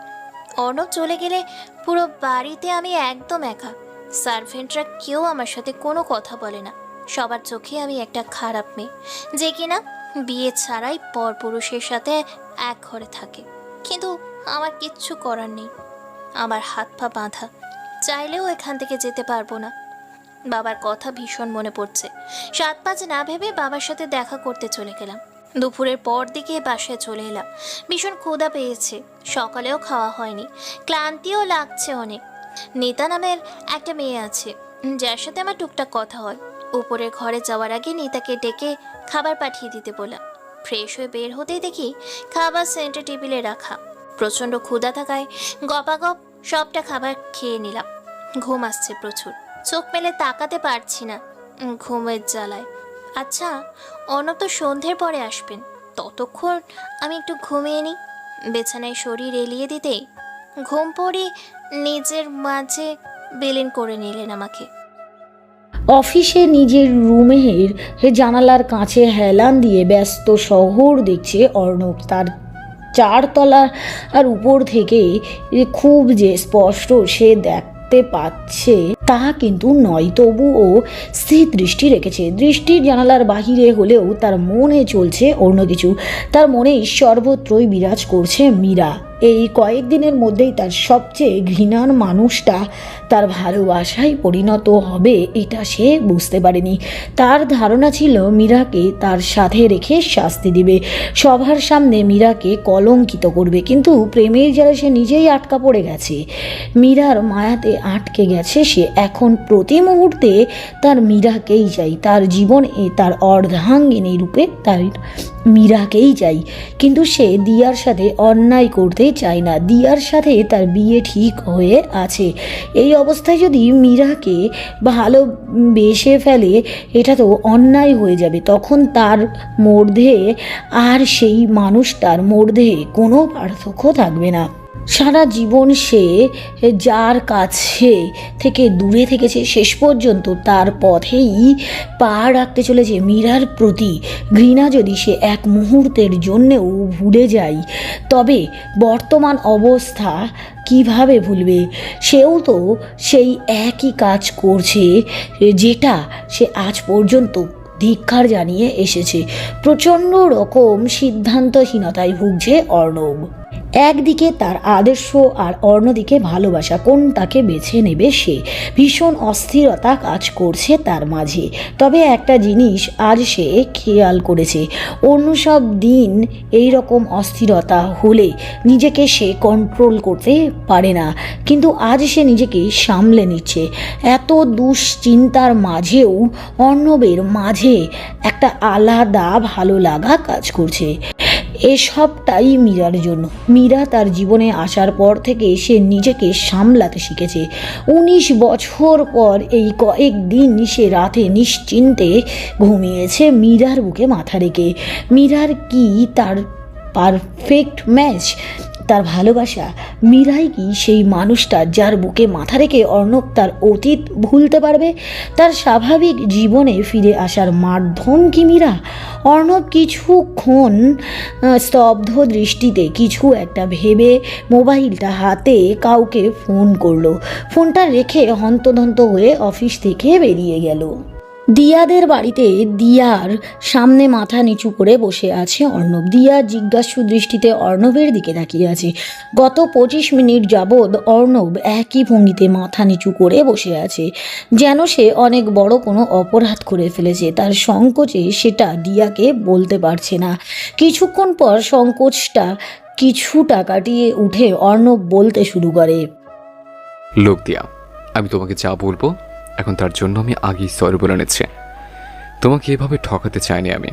অর্ণব চলে গেলে পুরো বাড়িতে আমি একদম একা। সার্ভেন্টরা কেউ আমার সাথে কোনো কথা বলে না। সবার চোখে আমি একটা খারাপ মেয়ে, যে কিনা বিয়ে ছাড়াই পরপুরুষের সাথে এক ঘরে থাকে। কিন্তু আমার কিচ্ছু করার নেই। আমার হাত পা বাঁধা, চাইলেও এখান থেকে যেতে পারবো না। বাবার কথা ভীষণ মনে পড়ছে। 7-5 না ভেবে বাবার সাথে দেখা করতে চলে গেলাম। দুপুরের পর দিকে বাসায় চলে এলাম। ভীষণ ক্ষুধা পেয়েছে, সকালেও খাওয়া হয়নি, ক্লান্তিও লাগছে অনেক। নেতা নামের একটা মেয়ে আছে যার সাথে আমার টুকটাক কথা হয়। উপরের ঘরে যাওয়ার আগে নেতাকে ডেকে খাবার পাঠিয়ে দিতে বললাম। ফ্রেশ হয়ে বের হতেই দেখি খাবার সেন্টার টেবিলে রাখা। প্রচণ্ড ক্ষুধা থাকায় গপাগপ সবটা খাবার খেয়ে নিলাম। ঘুম আসছে প্রচুর, চোখ মেলে তাকাতে পারছি না ঘুমের জ্বালায়। আচ্ছা, অর্ণব তো সন্ধ্যের পরে আসবেন, ততক্ষণ আমি একটু ঘুমিয়ে নিই। বিছানায় শরীর এলিয়ে দিতেই ঘুম পড়ে নিজের মাঝে বিলীন করে নিলেন আমাকে। অফিসে নিজের রুমের জানালার কাছে হেলান দিয়ে ব্যস্ত শহর দেখছে অর্ণব। তার 4 তলার উপর থেকে খুব যে স্পষ্ট সে দেখতে পাচ্ছে তা কিন্তু নয়, তবুও স্থির দৃষ্টি রেখেছে। দৃষ্টির জানালার বাহিরে হলেও তার মনে চলছে অন্য কিছু। তার মনে সর্বত্রই বিরাজ করছে মীরা। এই কয়েকদিনের মধ্যেই তার সবচেয়ে ঘৃণার মানুষটা তার ভালোবাসায় পরিণত হবে, এটা সে বুঝতে পারেনি। তার ধারণা ছিল মীরাকে তার সাথে রেখে শাস্তি দিবে, সবার সামনে মীরাকে কলঙ্কিত করবে। কিন্তু প্রেমের জালে সে নিজেই আটকা পড়ে গেছে, মীরার মায়াতে আটকে গেছে সে। এখন প্রতি মুহূর্তে তার মীরাকেই চাই, তার জীবনে তার অর্ধাঙ্গিনী রূপে তার মীরাকেই চাই। কিন্তু সে দিয়ার সাথে অন্যায় করতে চায় না। দিয়ার সাথে তার বিয়ে ঠিক হয়ে আছে। এই অবস্থায় যদি মীরাকে ভালোবেসে ফেলে, এটা তো অন্যায় হয়ে যাবে। তখন তার মধ্যে আর সেই মানুষটার মধ্যে কোনো পার্থক্য থাকবে না। সারা জীবন সে যার কাছে থেকে দূরে থেকেছে, শেষ পর্যন্ত তার পথেই পা রাখতে চলেছে। মীরার প্রতি ঘৃণা যদি সে এক মুহূর্তের জন্যেও ভুলে যায়, তবে বর্তমান অবস্থা কিভাবে ভুলবে? সেও তো সেই একই কাজ করছে যেটা সে আজ পর্যন্ত ধিক্কার জানিয়ে এসেছে। প্রচণ্ড রকম সিদ্ধান্তহীনতায় ভুগছে অর্ণব। একদিকে তার আদর্শ আর অন্যদিকে ভালোবাসা, কোনটাকে বেছে নেবে সে? ভীষণ অস্থিরতা কাজ করছে তার মাঝে। তবে একটা জিনিস আজ সে খেয়াল করেছে, অন্য সব দিন এই রকম অস্থিরতা হলে নিজেকে সে কন্ট্রোল করতে পারে না, কিন্তু আজ সে নিজেকে সামলে নিচ্ছে। এত দুশ্চিন্তার মাঝেও অর্ণবের মাঝে একটা আলাদা ভালো লাগা কাজ করছে। এসবটাই মীরার জন্য। মীরা তার জীবনে আসার পর থেকে সে নিজেকে সামলাতে শিখেছে। 19 বছর পর এই কয়েকদিন সে রাতে নিশ্চিন্তে ঘুমিয়েছে মীরার বুকে মাথা রেখে। মীরার কি তার পারফেক্ট ম্যাচ? তার ভালোবাসা। মীরাই কি সেই মানুষটা যার বুকে মাথা রেখে অর্ণব তার অতীত ভুলতে পারবে? তার স্বাভাবিক জীবনে ফিরে আসার মাধ্যম কি মীরা? অর্ণব কিছুক্ষণ স্তব্ধ দৃষ্টিতে কিছু একটা ভেবে মোবাইলটা হাতে কাউকে ফোন করলো। ফোনটা রেখে হন্তদন্ত হয়ে অফিস থেকে বেরিয়ে গেল। দিয়াদের বাড়িতে দিয়ার সামনে মাথা নিচু করে বসে আছে অর্ণব। দিয়া জিজ্ঞাসু দৃষ্টিতে অর্ণবের দিকে তাকিয়ে আছে। গত 25 মিনিট যাবৎ অর্ণব একই ভঙ্গিতে মাথা নিচু করে বসে আছে, যেন সে অনেক বড় কোনো অপরাধ করে ফেলেছে। তার সংকোচে সেটা দিয়াকে বলতে পারছে না। কিছুক্ষণ পর সংকোচটা কিছুটা কাটিয়ে উঠে অর্ণব বলতে শুরু করে, লোক দিয়া আমি তোমাকে যা বলবো এখন তার জন্য আমি আগেই সরি বলে নিচ্ছি। তোমাকে এভাবে ঠকাতে চাইনি আমি,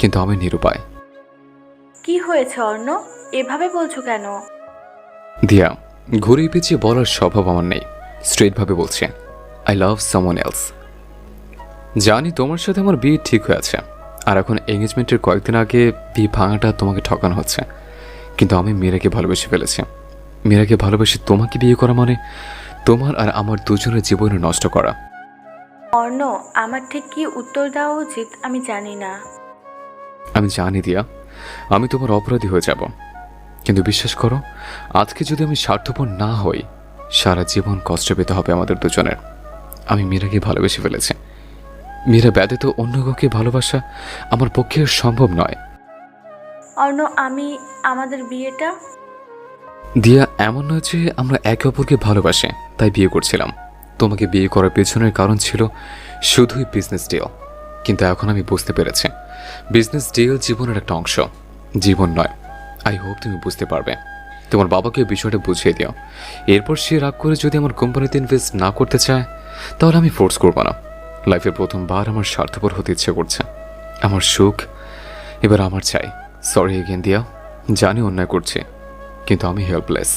কিন্তু আমি নিরুপায়। কি হয়েছে অর্ণ, এভাবে বলছো কেন? দিয়া, ঘুরিয়ে পেঁচিয়ে বলার স্বভাব আমার নেই। স্ট্রেটভাবে বলছে, আই লাভ সামওয়ান এলস। জানি তোমার সাথে আমার বিয়ে ঠিক হয়ে আছে, আর এখন এঙ্গেজমেন্টের কয়েকদিন আগে বিয়ে ভাঙাটা তোমাকে ঠকানো হচ্ছে, কিন্তু আমি মীরাকে ভালোবেসে ফেলেছি। মীরাকে ভালোবেসে তোমাকে বিয়ে করা মানে তোমার আর আমার দুজনের জীবনে নষ্ট করা। অর্ণ, আমার ঠিক কি উত্তর দেওয়া উচিত আমি জানি না। আমি জানি দিয়া, আমি তোমার অপরাধী হয়ে যাব, কিন্তু বিশ্বাস করো, আজকে যদি আমি স্বার্থপর না হই, সারা জীবন কষ্ট পেতে হবে আমাদের দুজনের। আমি মীরাকে ভালোবেসে ফেলেছি। মীরা ব্যতীত অন্য কাউকে ভালোবাসা আমার পক্ষে সম্ভব নয়। অর্ণ, আমি আমাদের বিয়েটা দিয়া, এমন নয় যে আমরা একে অপরকে ভালোবাসে তাই বিয়ে করছিলাম। তোমাকে বিয়ে করার পেছনের কারণ ছিল শুধুই বিজনেস ডিল, কিন্তু এখন আমি বুঝতে পেরেছি বিজনেস ডিল জীবনের একটা অংশ, জীবন নয়। আই হোপ তুমি বুঝতে পারবে। তোমার বাবাকে বিষয়টা বুঝিয়ে দিও। এরপর সে রাগ করে যদি আমার কোম্পানিতে ইনভেস্ট না করতে চায়, তাহলে আমি ফোর্স করবো না। লাইফের প্রথমবার আমার স্বার্থপর হতে ইচ্ছে করছে। আমার সুখ এবার আমার চাই। সরি এগেন দিয়া, জানি অন্যায় করছে, কিন্তু আমি হেল্পলেস।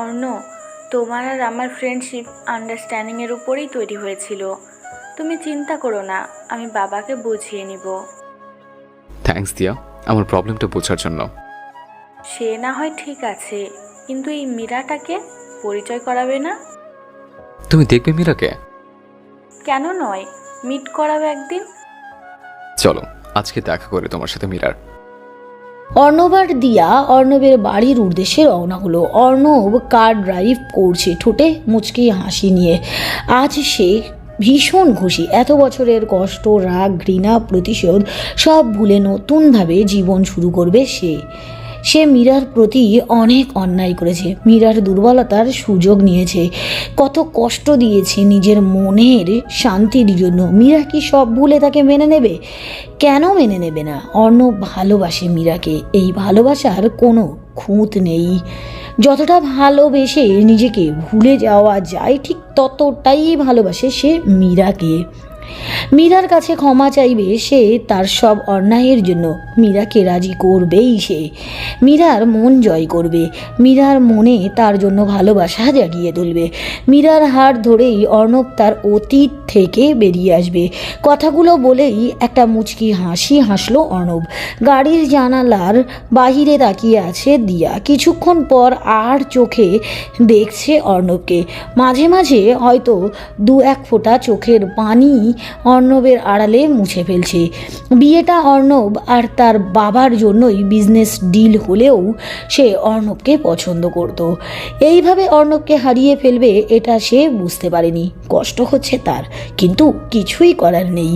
অর্ণ, তোমার আর আমার ফ্রেন্ডশিপ আন্ডারস্ট্যান্ডিংয়ের উপরেই তৈরি হয়েছিল। তুমি চিন্তা করো না, আমি বাবাকে বুঝিয়ে নিব। থ্যাঙ্কস দিয়া আমার প্রবলেমটা বোঝার জন্য। সে না হয় ঠিক আছে, কিন্তু এই মীরাটাকে পরিচয় করাবে না? তুমি দেখবে মীরাকে? কেন নয়, মিট করাবে একদিন। চলো আজকে দেখা করে তোমার সাথে মীরার। অর্ণব আর দিয়া অর্ণবের বাড়ির উদ্দেশ্যে রওনা হলো। অর্ণব কার ড্রাইভ করছে, ঠোঁটে মুচকি হাসি নিয়ে। আজ সে ভীষণ খুশি। এত বছরের কষ্ট, রাগ, ঘৃণা, প্রতিশোধ সব ভুলে নতুনভাবে জীবন শুরু করবে সে। সে মীরার প্রতি অনেক অন্যায় করেছে, মীরার দুর্বলতার সুযোগ নিয়েছে, কত কষ্ট দিয়েছে নিজের মনের শান্তির জন্য। মীরা কি সব ভুলে তাকে মেনে নেবে? কেন মেনে নেবে না? অর্ণব ভালোবাসে মীরাকে, এই ভালোবাসার কোনো খুঁত নেই। যতটা ভালোবেসে নিজেকে ভুলে যাওয়া যায়, ঠিক ততটাই ভালোবাসে সে মীরাকে। মীরার কাছে ক্ষমা চাইবে সে তার সব অন্যায়ের জন্য। মীরাকে রাজি করবেই সে। মীরার মন জয় করবে, মীরার মনে তার জন্য ভালোবাসা জাগিয়ে তুলবে। মীরার হাত ধরেই অর্ণব তার অতীত থেকে বেরিয়ে আসবে। কথাগুলো বলেই একটা মুচকি হাসি হাসলো অর্ণব। গাড়ির জানালার বাহিরে তাকিয়ে আছে দিয়া। কিছুক্ষণ পর আর চোখে দেখছে অর্ণবকে। মাঝে মাঝে হয়তো দু এক ফোঁটা চোখের পানি অর্ণবের আড়ালে মুছে ফেলছে। বিয়েটা অর্ণব আর তার বাবার জন্যই বিজনেস ডিল হলেও সে অর্ণবকে পছন্দ করত। এইভাবে অর্ণবকে হারিয়ে ফেলবে এটা সে বুঝতে পারেনি। কষ্ট হচ্ছে তার, কিন্তু কিছুই করার নেই।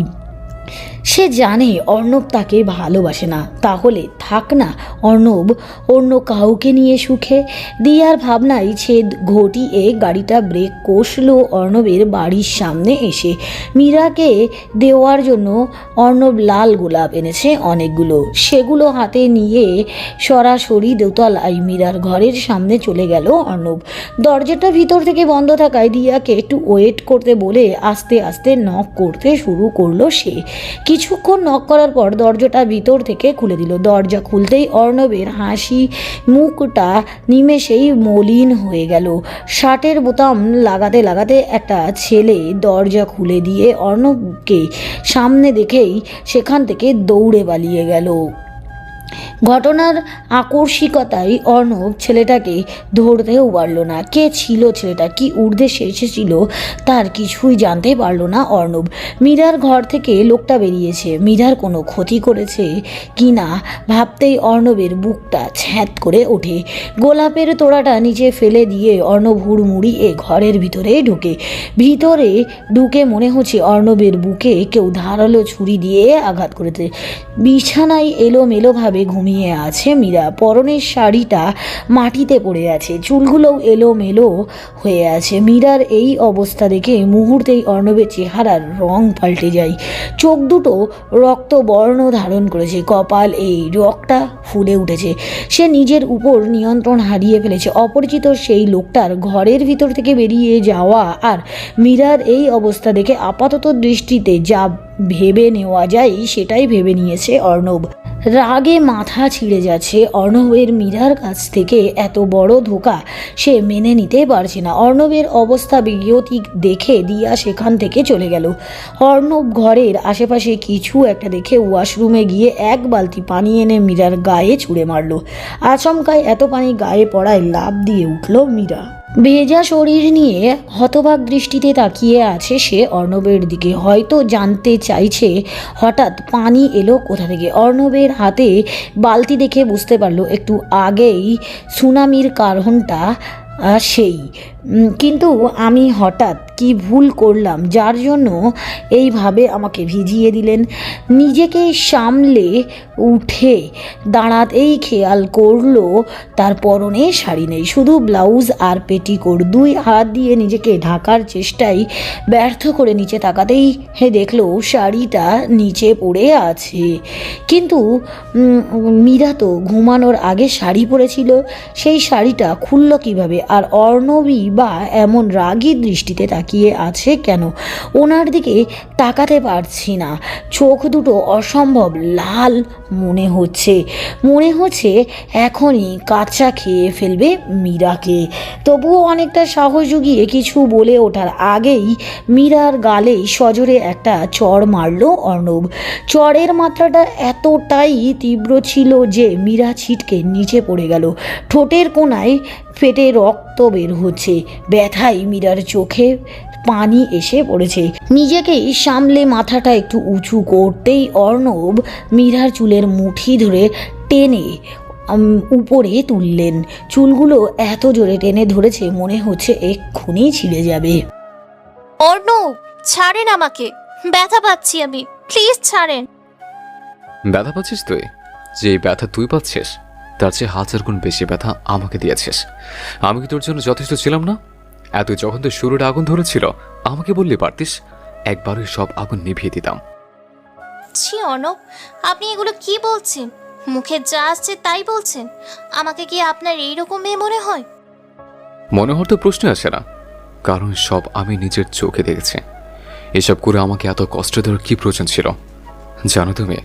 সে জানে অর্ণব তাকে ভালোবাসে না, তাহলে থাক না অর্ণব অন্য কাউকে নিয়ে সুখে। দিয়ার ভাবনায় ছেদ ঘটিয়ে গাড়িটা ব্রেক কষলো অর্ণবের বাড়ির সামনে এসে। মীরাকে দেওয়ার জন্য অর্ণব লাল গোলাপ এনেছে অনেকগুলো। সেগুলো হাতে নিয়ে সরাসরি দোতলায় মীরার ঘরের সামনে চলে গেল অর্ণব। দরজাটা ভিতর থেকে বন্ধ থাকায় দিয়াকে একটু ওয়েট করতে বলে আস্তে আস্তে নক করতে শুরু করলো সে। কিছুক্ষণ নক করার পর দরজাটা ভিতর থেকে খুলে দিল। দরজা খুলতেই অর্ণবের হাসি মুখটা নিমেষেই মলিন হয়ে গেল। শার্টের বোতাম লাগাতে লাগাতে একটা ছেলে দরজা খুলে দিয়ে অর্ণবকে সামনে দেখেই সেখান থেকে দৌড়ে পালিয়ে গেল। ঘটনার আকস্মিকতায় অর্ণব ছেলেটাকে ধরতেও পারল না। কে ছিল ছেলেটা, কি উদ্দেশ্যে এসেছিল তার কিছুই জানতে পারল না অর্ণব। মীরার ঘর থেকে লোকটা বেরিয়েছে, মীরার কোনো ক্ষতি করেছে কি না ভাবতেই অর্ণবের বুকটা ছ্যাঁত করে ওঠে। গোলাপের তোড়াটা নিচে ফেলে দিয়ে অর্ণব হুড়মুড়িয়ে ঘরের ভিতরে ঢুকে মনে হচ্ছে অর্ণবের বুকে কেউ ধারালো ছুরি দিয়ে আঘাত করেছে। বিছানায় এলোমেলোভাবে ঘুমিয়ে আছে মীরা। পরনের শাড়িটা মাটিতে পড়ে আছে, চুলগুলোও এলোমেলো হয়ে আছে। মীরার এই অবস্থা দেখে মুহূর্তেই অর্ণবের চেহারার রং পাল্টে যায়। চোখ দুটো রক্তবর্ণ ধারণ করেছে, কপাল এই রক্তটা ফুলে উঠেছে। সে নিজের উপর নিয়ন্ত্রণ হারিয়ে ফেলেছে। অপরিচিত সেই লোকটার ঘরের ভিতর থেকে বেরিয়ে যাওয়া আর মীরার এই অবস্থা দেখে আপাতত দৃষ্টিতে যা ভেবে নেওয়া যায় সেটাই ভেবে নিয়েছে অর্ণব। রাগে মাথা ছিঁড়ে যাচ্ছে অর্ণবের। মীরার কাছ থেকে এত বড় ধোঁকা সে মেনে নিতে পারছে না। অর্ণবের অবস্থা বিগতিক দেখে দিয়া সেখান থেকে চলে গেল। অর্ণব ঘরের আশেপাশে কিছু একটা দেখে ওয়াশরুমে গিয়ে এক বালতি পানি এনে মীরার গায়ে ছুঁড়ে মারল। আচমকায় এত পানি গায়ে পড়ায় লাফ দিয়ে উঠল মীরা। ভেজা শরীর নিয়ে হতবাক দৃষ্টিতে তাকিয়ে আছে সে অর্ণবের দিকে। হয়তো জানতে চাইছে হঠাৎ পানি এলো কোথা থেকে। অর্ণবের হাতে বালতি দেখে বুঝতে পারলো একটু আগেই সুনামির কারণটা সেই। কিন্তু আমি হঠাৎ কি ভুল করলাম যার জন্য এইভাবে আমাকে ভিজিয়ে দিলেন? নিজেকে সামলে উঠে দাঁড়াতেই খেয়াল করলো তার পরনে শাড়ি নেই, শুধু ব্লাউজ আর পেটিকোট। দুই হাত দিয়ে নিজেকে ঢাকার চেষ্টায় ব্যর্থ করে নিচে তাকাতেই দেখলো শাড়িটা নিচে পড়ে আছে। কিন্তু মীরা তো ঘুমানোর আগে শাড়ি পরেছিল, সেই শাড়িটা খুলল কিভাবে? আর অর্ণবী বা এমন রাগী দৃষ্টিতে তাকিয়ে আছে কেন? ওনার দিকে তাকাতে পারছি না, চোখ দুটো অসম্ভব লাল মনে হচ্ছে এখনই কাঁচা খেয়ে ফেলবে মীরাকে। তবুও অনেকটা সাহস জুগিয়ে কিছু বলে ওঠার আগেই মীরার গালেই সজোরে একটা চড় মারল অর্ণব। চড়ের মাত্রাটা এতটাই তীব্র ছিল যে মীরা ছিটকে নিচে পড়ে গেল। ঠোঁটের কোণায় ফেটে রক্ত বের হচ্ছে। ব্যথায় মীরার চোখে পানি এসে পড়েছে। নিজেকেই সামলে মাথাটা একটু উঁচু করতেই অর্ণব মীরার চুলের মুঠি ধরে টেনে উপরে তুললেন। চুলগুলো এত জোরে টেনে ধরেছে মনে হচ্ছে এক্ষুনি ছিঁড়ে যাবে। অর্ণব, ছাড়েন আমাকে, ব্যথা পাচ্ছি আমি, প্লিজ ছাড়েন। ব্যথা পাচ্ছিস তুই? যে ব্যথা তুই পাচ্ছিস তার চেয়ে 1000 গুণ বেশি ব্যথা আমাকে দিয়েছিস। আমি কি তোর জন্য যথেষ্ট ছিলাম না? এত যখন তোর শুরুটা আগুন ধরেছিল আমাকে বললে পারতিস, একবারই সব আগুন নিভিয়ে দিতাম। ছি অর্ণব, আপনি এগুলো কি বলছেন? মুখে যা আসছে তাই বলছেন। আমাকে কি আপনার এইরকম মেয়ে মনে হয়? মনে হওয়ার তো প্রশ্ন আসে না, কারণ সব আমি নিজের চোখে দেখেছি। এসব করে আমাকে এত কষ্ট দেওয়ার কি প্রয়োজন ছিল? জানো তুমি,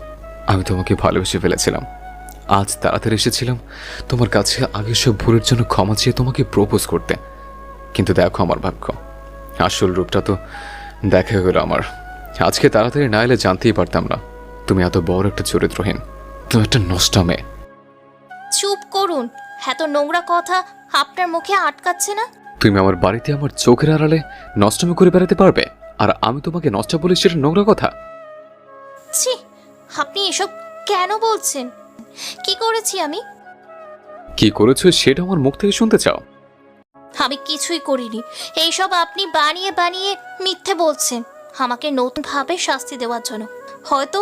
আমি তোমাকে ভালোবেসে ফেলেছিলাম। আজ তাড়াতাড়ি এসেছিলাম তোমার কাছে আগের সব ভুলের জন্য ক্ষমা চেয়ে তোমাকে প্রপোজ করতে। কিন্তু দেখো আমার ভাগ্য, আসল রূপটা তো দেখা গেল আমার। আজকে তাড়াতাড়ি না এলে জানতেই পারতাম না তুমি এত বড় একটা চরিত্রহীন, তুমি একটা নষ্টা মেয়ে। চুপ করুন, এত নোংরা কথা আপনার মুখে আটকাচ্ছে না? তুমি আমার বাড়িতে আমার চোখের আড়ালে নষ্টমী করে বেড়াতে পারবে, আর আমি তোমাকে নষ্ট বলি সেটা নোংরা কথা? ছি, আপনি এসব কেন বলছেন? কি করেছি আমি? কি করেছো সেটা আমার মুখ থেকে শুনতে চাও? আমি কিছুই করিনি। এইসব আপনি বানিয়ে বানিয়ে মিথ্যে বলছেন আমাকে নতুনভাবে শাস্তি দেওয়ার জন্য। হয়তো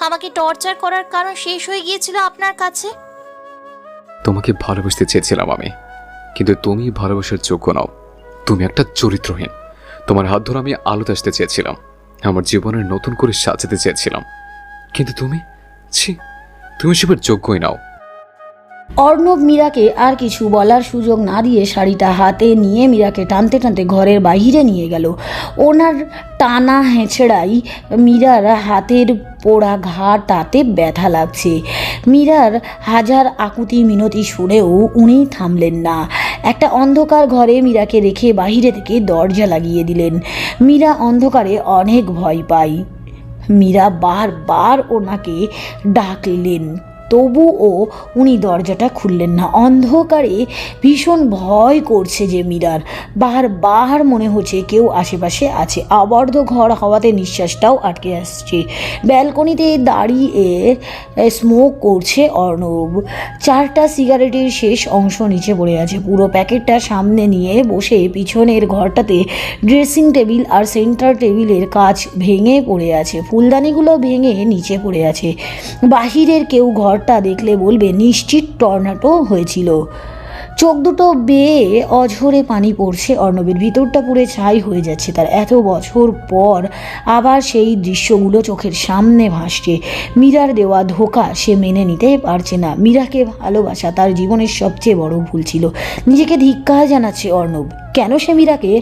আমাকে টর্চার করার কারণ শেষ হয়ে গিয়েছিল আপনার কাছে। তোমাকে ভালোবাসতে চেয়েছিলাম আমি, কিন্তু তুমি ভালোবাসার যোগ্য নাও। তুমি একটা চরিত্রহীন। তোমার হাত ধরে আমি আলোতে আসতে চেয়েছিলাম, আমার জীবনের নতুন করে সাজাতে চেয়েছিলাম, কিন্তু তুমি সেবার যোগ্যই নাও। অর্ণব মীরাকে আর কিছু বলার সুযোগ না দিয়ে শাড়িটা হাতে নিয়ে মীরাকে টানতে টানতে ঘরের বাইরে নিয়ে গেল। ওনার টানা হেঁচড়াই মীরার হাতের পোড়া ঘা তাতে ব্যথা লাগছে। মীরার হাজার আকুতি মিনতি শুনেও উনি থামলেন না। একটা অন্ধকার ঘরে মীরাকে রেখে বাইরে থেকে দরজা লাগিয়ে দিলেন। মীরা অন্ধকারে অনেক ভয় পায়। মীরা বারবার ওনাকে ডাকলেন, তবুও উনি দরজাটা খুললেন না। অন্ধকারে ভীষণ ভয় করছে যে মীরার। বারবার মনে হচ্ছে কেউ আশেপাশে আছে। আবদ্ধ ঘর হওয়াতে নিঃশ্বাসটাও আটকে আসছে। ব্যালকনিতে দাঁড়িয়ে স্মোক করছে অর্ণব। 4টা সিগারেটের শেষ অংশ নিচে পড়ে আছে। পুরো প্যাকেটটা সামনে নিয়ে বসে পিছনের ঘরটাতে ড্রেসিং টেবিল আর সেন্টার টেবিলের কাচ ভেঙে পড়ে আছে। ফুলদানিগুলো ভেঙে নিচে পড়ে আছে। বাহিরের কেউ ঘরটা ঘরটা দেখলে বলবে নিশ্চিত টর্নাডো হয়েছিল। চোখ দুটো বেয়ে অঝরে পানি পড়ছে অর্ণবের, ভিতরটা পুরে ছাই হয়ে যাচ্ছে তার। এত বছর পর আবার সেই দৃশ্যগুলো চোখের সামনে ভাসছে। মীরার দেওয়া ধোঁকা সে মেনে নিতে পারছে না। মীরাকে ভালোবাসা তার জীবনের সবচেয়ে বড় ভুল ছিল। নিজেকে ধিক্কার জানাচ্ছে অর্ণব। কেন সে মীরাকে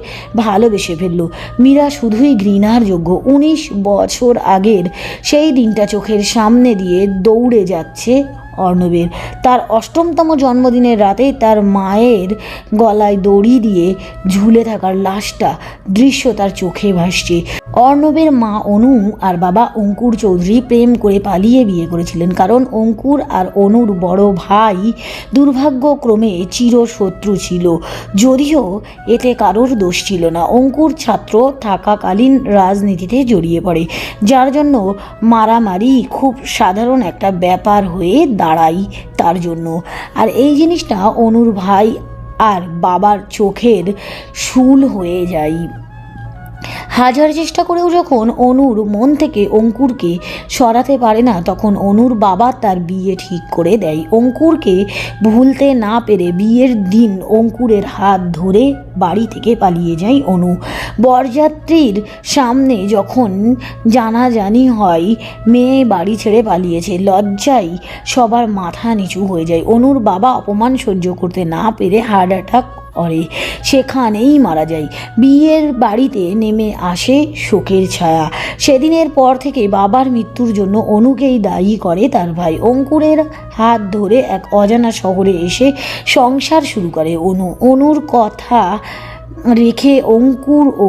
ভালোবেসে ফেলল? মীরা শুধুই ঘৃণার যোগ্য। 19 বছর আগের সেই দিনটা চোখের সামনে দিয়ে দৌড়ে যাচ্ছে অর্ণবের। তার 8তম জন্মদিনের রাতে তার মায়ের গলায় দড়ি দিয়ে ঝুলে থাকার লাশটা দৃশ্য তার চোখে ভাসছে। অর্ণবের মা অনু আর বাবা অঙ্কুর চৌধুরী প্রেম করে পালিয়ে বিয়ে করেছিলেন, কারণ অঙ্কুর আর অনুর বড় ভাই দুর্ভাগ্যক্রমে চিরশত্রু ছিল। যদিও এতে কারোর দোষ ছিল না। অঙ্কুর ছাত্র থাকাকালীন রাজনীতিতে জড়িয়ে পড়ে, যার জন্য মারামারি খুব সাধারণ একটা ব্যাপার হয়ে দাঁড়ায় তার জন্য। আর এই জিনিসটা অনুর ভাই আর বাবার চোখের শূল হয়ে যায়। হাজার চেষ্টা করেও যখন অনুর মন থেকে অঙ্কুরকে সরাতে পারে না, তখন অনুর বাবা তার বিয়ে ঠিক করে দেয়। অঙ্কুরকে ভুলতে না পেরে বিয়ের দিন অঙ্কুরের হাত ধরে বাড়ি থেকে পালিয়ে যায় অনু। বরযাত্রীর সামনে যখন জানাজানি হয় মেয়ে বাড়ি ছেড়ে পালিয়েছে, লজ্জায় সবার মাথা নিচু হয়ে যায়। অনুর বাবা অপমান সহ্য করতে না পেরে হার্ট অ্যাটাক করে, সেখানেই মারা যায়। বিয়ের বাড়িতে নেমে আসে শোকের ছায়া। সেদিনের পর থেকে বাবার মৃত্যুর জন্য অনুকেই দায়ী করে তার ভাই। অঙ্কুরের হাত ধরে এক অজানা শহরে এসে সংসার শুরু করে অনুর কথা রেখে অঙ্কুর ও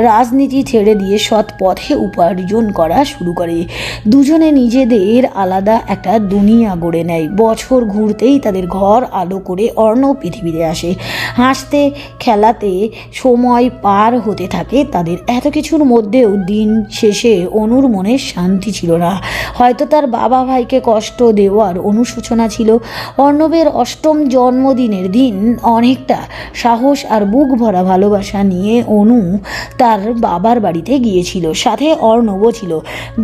রাজনীতি ছেড়ে দিয়ে সৎ পথে উপার্জন করা শুরু করে। দুজনে নিজেদের আলাদা একটা দুনিয়া গড়ে নেয়। বছর ঘুরতেই তাদের ঘর আলো করে অর্ণব পৃথিবীতে আসে। হাসতে খেলাতে সময় পার হতে থাকে তাদের। এত কিছুর মধ্যেও দিন শেষে অনুর মনে শান্তি ছিল না। হয়তো তার বাবা ভাইকে কষ্ট দেওয়ার অনুশোচনা ছিল। অর্ণবের 8ম জন্মদিনের দিন অনেকটা সাহস আর বুক ভরা ভালোবাসা নিয়ে অনু তার বাবার বাড়িতে গিয়েছিল, সাথে অর্ণবও ছিল।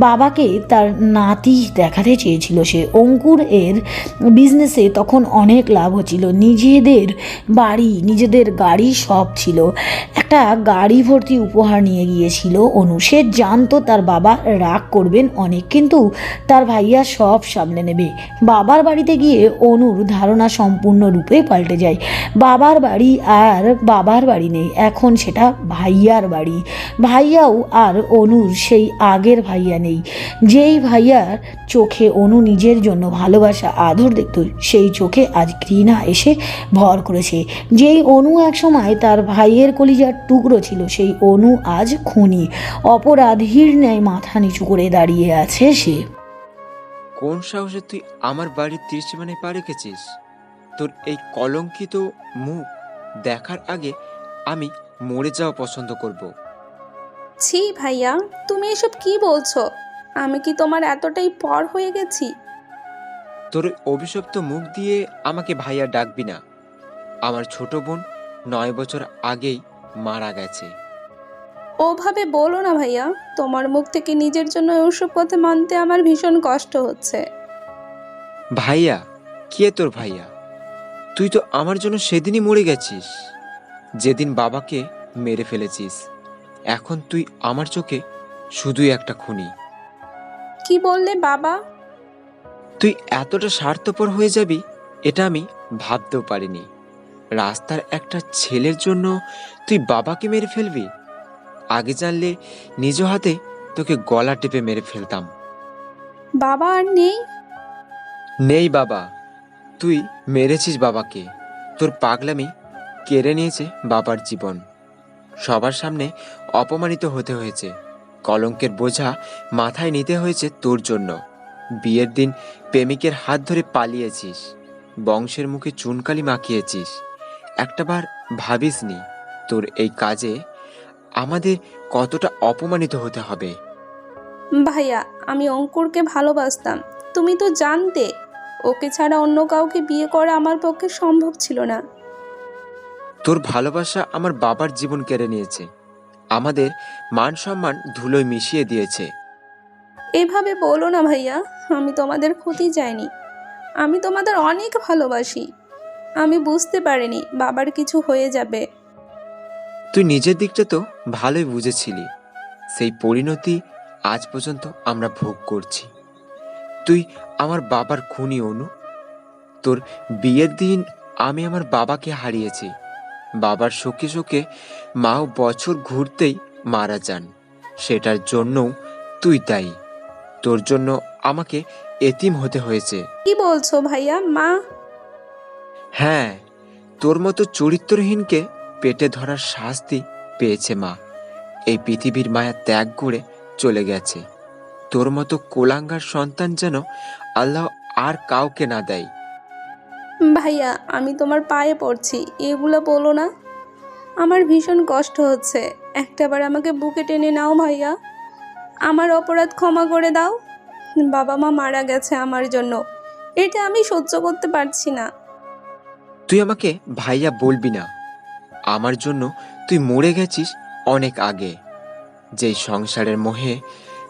বাবাকে তার নাতি দেখাতে চেয়েছিল সে। অঙ্কুর এর বিজনেসে তখন অনেক লাভ হচ্ছিল, নিজেদের বাড়ি নিজেদের গাড়ি সব ছিল। একটা গাড়ি ভর্তি উপহার নিয়ে গিয়েছিল অনু। সে জানতো তার বাবা রাগ করবেন অনেক, কিন্তু তার ভাইয়া সব সামলে নেবে। বাবার বাড়িতে গিয়ে অনুর ধারণা সম্পূর্ণরূপে পাল্টে যায়। বাবার বাড়ি আর বাবার বাড়ি নেই, এখন সেটা ভাইয়ার বাড়ি। ভাইয়াও আর অনুর সেই আগের ভাইয়া নেই। যেই ভাইয়ার চোখে অনু নিজের জন্য ভালোবাসা আদর দেখত, সেই চোখে আজ ঘৃণা এসে ভর করেছে। যেই অনু একসময় তার ভাইয়ের কলিজার টুকরো ছিল, সেই অনু আজ খুনি। অপরাধীর ন্যায় মাথা নিচু করে দাঁড়িয়ে আছে সে। কোন সাহসে তুই আমার বাড়ির ত্রিসীমানায় পা রেখেছিস? তোর এই কলঙ্কিত মুখ দেখার আগে আমি মরে যাওয়া পছন্দ করব। ছি ভাইয়া, তুমি এসব কি বলছো? আমি কি তোমার এতটাই পর হয়ে গেছি? তোর ওই অভিশপ্ত মুখ দিয়ে আমাকে ভাইয়া ডাকবি না। আমার ছোট বোন 9 বছর আগেই মারা গেছে। ওভাবে বলো না ভাইয়া, তোমার মুখ থেকে নিজের জন্য ওসব কথা মানতে আমার ভীষণ কষ্ট হচ্ছে। ভাইয়া? কে তোর ভাইয়া? তুই তো আমার জন্য সেদিনই মরে গেছিস, যেদিন বাবাকে মেরে ফেলেছিস। এখন তুই আমার চোখে শুধুই একটা খুনি। কি বললে বাবা? তুই এতটা স্বার্থপর হয়ে যাবি এটা আমি ভাবতেও পারিনি। রাস্তার একটা ছেলের জন্য তুই বাবাকে মেরে ফেলবি? আগে জানলে নিজ হাতে তোকে গলা টিপে মেরে ফেলতাম। বাবা আর নেই? নেই বাবা, তুই মেরেছিস বাবাকে। তোর পাগলামি কেড়ে নিয়েছে বাবার জীবন। সবার সামনে অপমানিত হতে হয়েছে, কলঙ্কের বোঝা মাথায় নিতে হয়েছে তোর জন্য। বিয়ের দিন প্রেমিকের হাত ধরে পালিয়েছিস, বংশের মুখে চুনকালি মাখিয়েছিস। একটাবার ভাবিসনি তোর এই কাজে আমাদের কতটা অপমানিত হতে হবে? ভাইয়া, আমি অঙ্কুরকে ভালোবাসতাম, তুমি তো জানতে। ওকে ছাড়া অন্য কাউকে বিয়ে করা আমার পক্ষে সম্ভব ছিল না। তোর ভালোবাসা আমার বাবার জীবন কেড়ে নিয়েছে, আমাদের মান সম্মান ধুলোয় মিশিয়ে দিয়েছে। এভাবে বলো না ভাইয়া, আমি তোমাদের ক্ষতি চাইনি। আমি তোমাদের অনেক ভালোবাসি। আমি বুঝতে পারিনি বাবার কিছু হয়ে যাবে। তুই নিজের দিকটা তো ভালোই বুঝেছিলি। সেই পরিণতি আজ পর্যন্ত আমরা ভোগ করছি। তুই আমার বাবার খুনি অনু। তোর বিয়ের দিন আমি আমার বাবাকে হারিয়েছি। বাবার শোকে শোকে মাও বছর ঘুরতেই মারা যান। সেটার জন্যও তুই দায়ী। তোর জন্য আমাকে এতিম হতে হয়েছে। কি বলছো ভাইয়া? মা? হ্যাঁ, তোর মতো চরিত্রহীনকে পেটে ধরার শাস্তি পেয়েছে মা। এই পৃথিবীর মায়া ত্যাগ করে চলে গেছে। তোর মতো কোলাঙ্গার সন্তান যেন আল্লাহ আর কাউকে না দেয়। ভাইয়া, আমি তোমার পায়ে পড়ছি, এগুলো বলো না। আমার ভীষণ কষ্ট হচ্ছে। একটাবার আমাকে বুকে টেনে নাও ভাইয়া। আমার অপরাধ ক্ষমা করে দাও। বাবা মা মারা গেছে আমার জন্য, এটা আমি সহ্য করতে পারছি না। তুই আমাকে ভাইয়া বলবি না। আমার জন্য তুই মরে গেছিস অনেক আগে। যেই সংসারের মোহে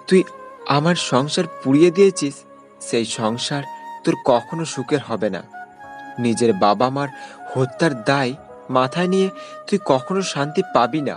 তুই আমার সংসার পুড়িয়ে দিয়েছিস, সেই সংসার তোর কখনো সুখের হবে না। নিজের বাবা মার হত্যার দায় মাথায় নিয়ে তুই কখনো শান্তি পাবি না।